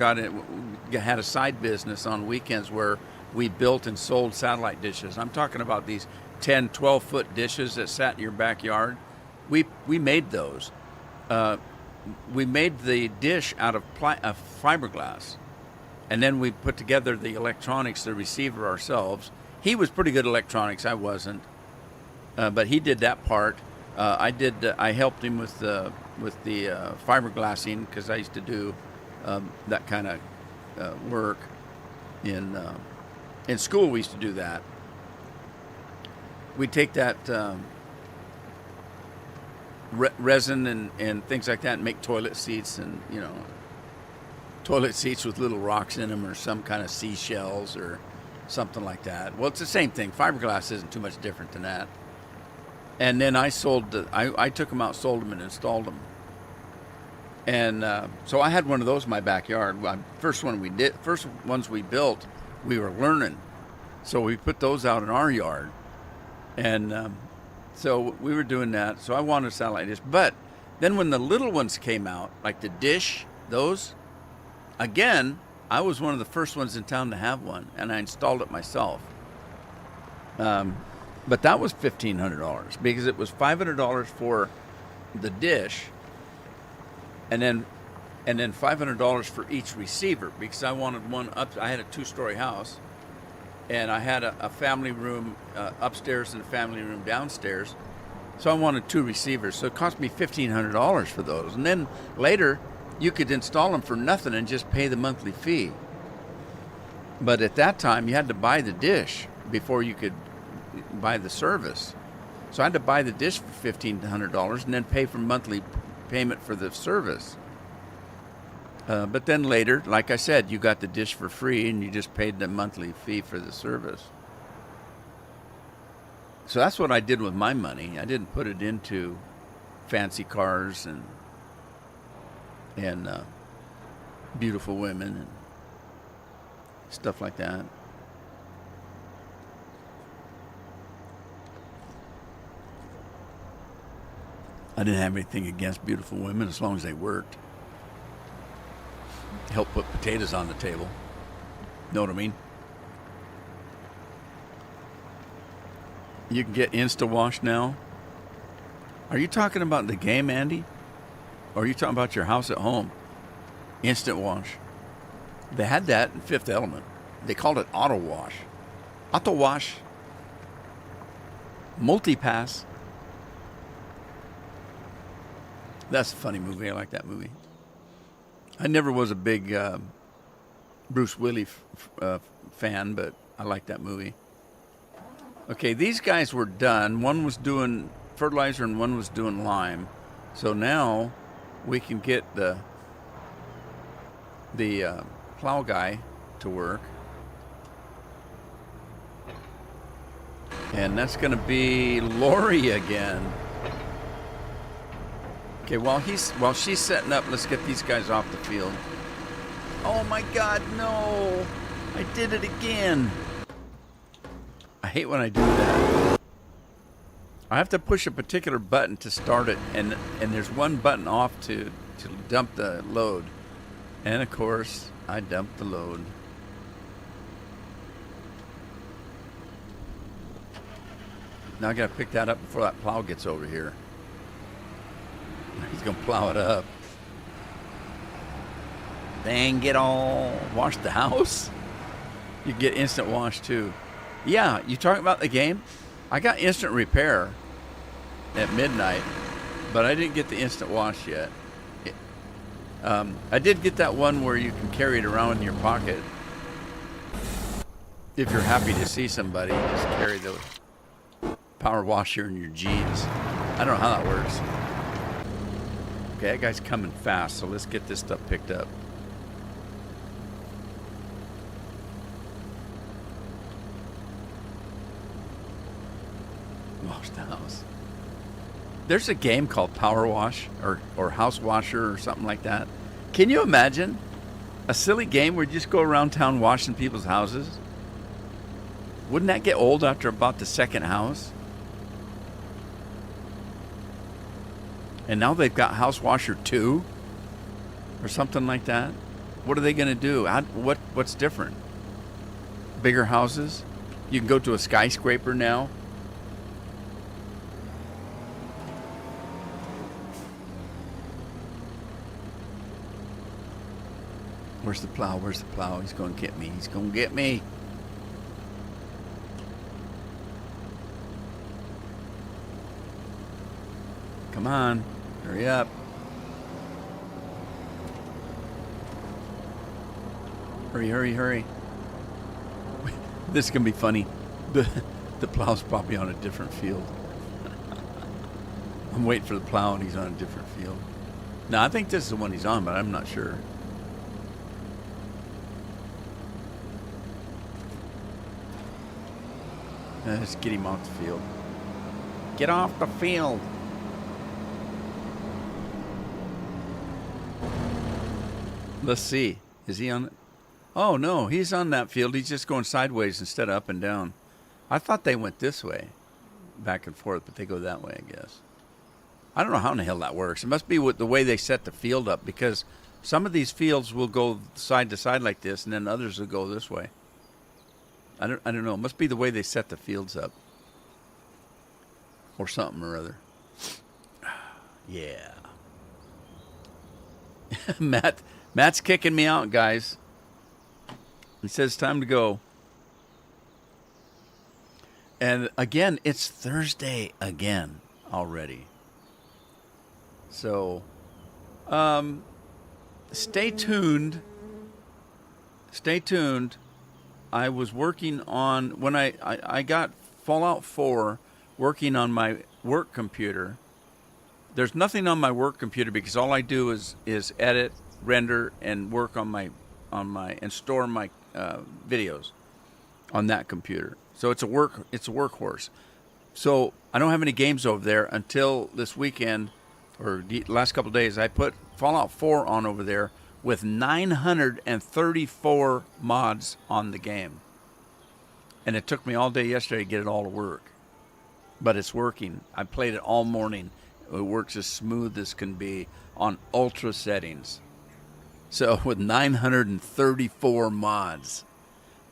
had a side business on weekends where we built and sold satellite dishes. I'm talking about these 10, 12-foot dishes that sat in your backyard. We made those. We made the dish out of fiberglass. And then we put together the electronics, the receiver ourselves. He was pretty good at electronics. I wasn't. But he did that part. I helped him with the fiberglassing because I used to do that kind of work in school. We used to do that. We'd take that resin and things like that and make toilet seats and toilet seats with little rocks in them or some kind of seashells or something like that. Well, it's the same thing. Fiberglass isn't too much different than that. And then I took them out, sold them, and installed them. And so I had one of those in my backyard. First ones we built, we were learning. So we put those out in our yard. And so we were doing that. So I wanted a satellite dish. But then when the little ones came out, like the dish, those, again, I was one of the first ones in town to have one, and I installed it myself. But that was $1,500 because it was $500 for the dish, and then $500 for each receiver because I wanted one up. I had a 2-story house, and I had a family room upstairs and a family room downstairs, so I wanted 2 receivers. So it cost me $1,500 for those, and then later you could install them for nothing and just pay the monthly fee. But at that time, you had to buy the dish before you could buy the service. So I had to buy the dish for $1,500 and then pay for monthly payment for the service. But then later, like I said, you got the dish for free and you just paid the monthly fee for the service. So that's what I did with my money. I didn't put it into fancy cars and beautiful women and stuff like that. I didn't have anything against beautiful women as long as they worked. Help put potatoes on the table. Know what I mean? You can get InstaWash now. Are you talking about the game, Andy? Or are you talking about your house at home? Instant wash. They had that in Fifth Element. They called it Auto Wash. Auto Wash. Multipass. That's a funny movie. I like that movie. I never was a big Bruce Willis fan, but I like that movie. Okay, these guys were done. One was doing fertilizer and one was doing lime. So now we can get the plow guy to work. And that's going to be Lori again. Okay, while she's setting up, let's get these guys off the field. Oh my God, no! I did it again. I hate when I do that. I have to push a particular button to start it, and there's one button off to dump the load. And of course, I dumped the load. Now I gotta pick that up before that plow gets over here. He's gonna plow it up. Dang it all. Wash the house? You get instant wash too. Yeah, you talking about the game? I got instant repair at midnight, but I didn't get the instant wash yet. I did get that one where you can carry it around in your pocket. If you're happy to see somebody, just carry the power washer in your jeans. I don't know how that works. Okay, that guy's coming fast, so let's get this stuff picked up. Wash the house. There's a game called Power Wash or House Washer or something like that. Can you imagine a silly game where you just go around town washing people's houses? Wouldn't that get old after about the second house? And now they've got House Washer 2 or something like that. What are they going to do? What's different? Bigger houses? You can go to a skyscraper now. Where's the plow? Where's the plow? He's going to get me. He's going to get me. Come on. Hurry up. Hurry, hurry, hurry. This is going to be funny. The plow's probably on a different field. I'm waiting for the plow and he's on a different field. No, I think this is the one he's on, but I'm not sure. Let's get him off the field. Get off the field. Let's see. Is he on it? Oh, no. He's on that field. He's just going sideways instead of up and down. I thought they went this way. Back and forth, but they go that way, I guess. I don't know how in the hell that works. It must be with the way they set the field up, because some of these fields will go side to side like this, and then others will go this way. I don't know. It must be the way they set the fields up. Or something or other. Yeah. Matt's kicking me out, guys. He says it's time to go. And again, it's Thursday again already. So, stay tuned. Stay tuned. I was working on, when I got Fallout 4 working on my work computer. There's nothing on my work computer because all I do is edit, render, and work on my and store my videos on that computer. So it's a workhorse. So I don't have any games over there until this weekend or the last couple of days. I put Fallout 4 on over there with 934 mods on the game. And it took me all day yesterday to get it all to work. But it's working. I played it all morning. It works as smooth as can be on ultra settings. So with 934 mods.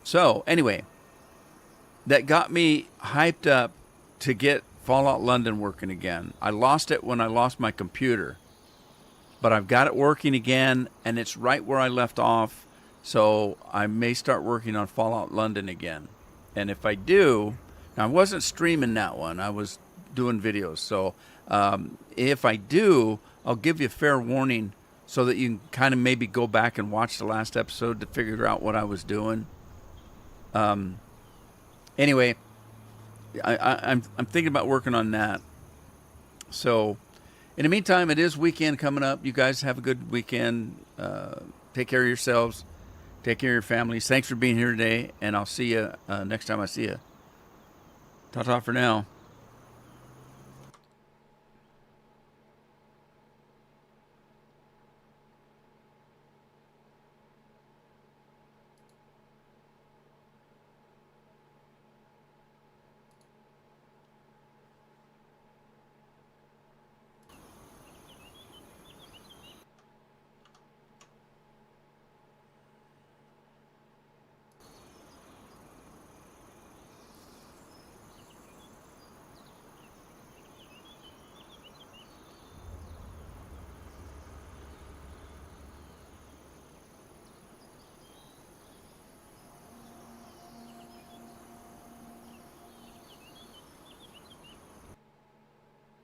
So anyway, that got me hyped up to get Fallout London working again. I lost it when I lost my computer. But I've got it working again, and it's right where I left off. So I may start working on Fallout London again. And if I do, now I wasn't streaming that one. I was doing videos. So if I do, I'll give you a fair warning so that you can kind of maybe go back and watch the last episode to figure out what I was doing. Anyway, I'm thinking about working on that. So in the meantime, it is weekend coming up. You guys have a good weekend. Take care of yourselves. Take care of your families. Thanks for being here today, and I'll see you next time I see you. Ta-ta for now.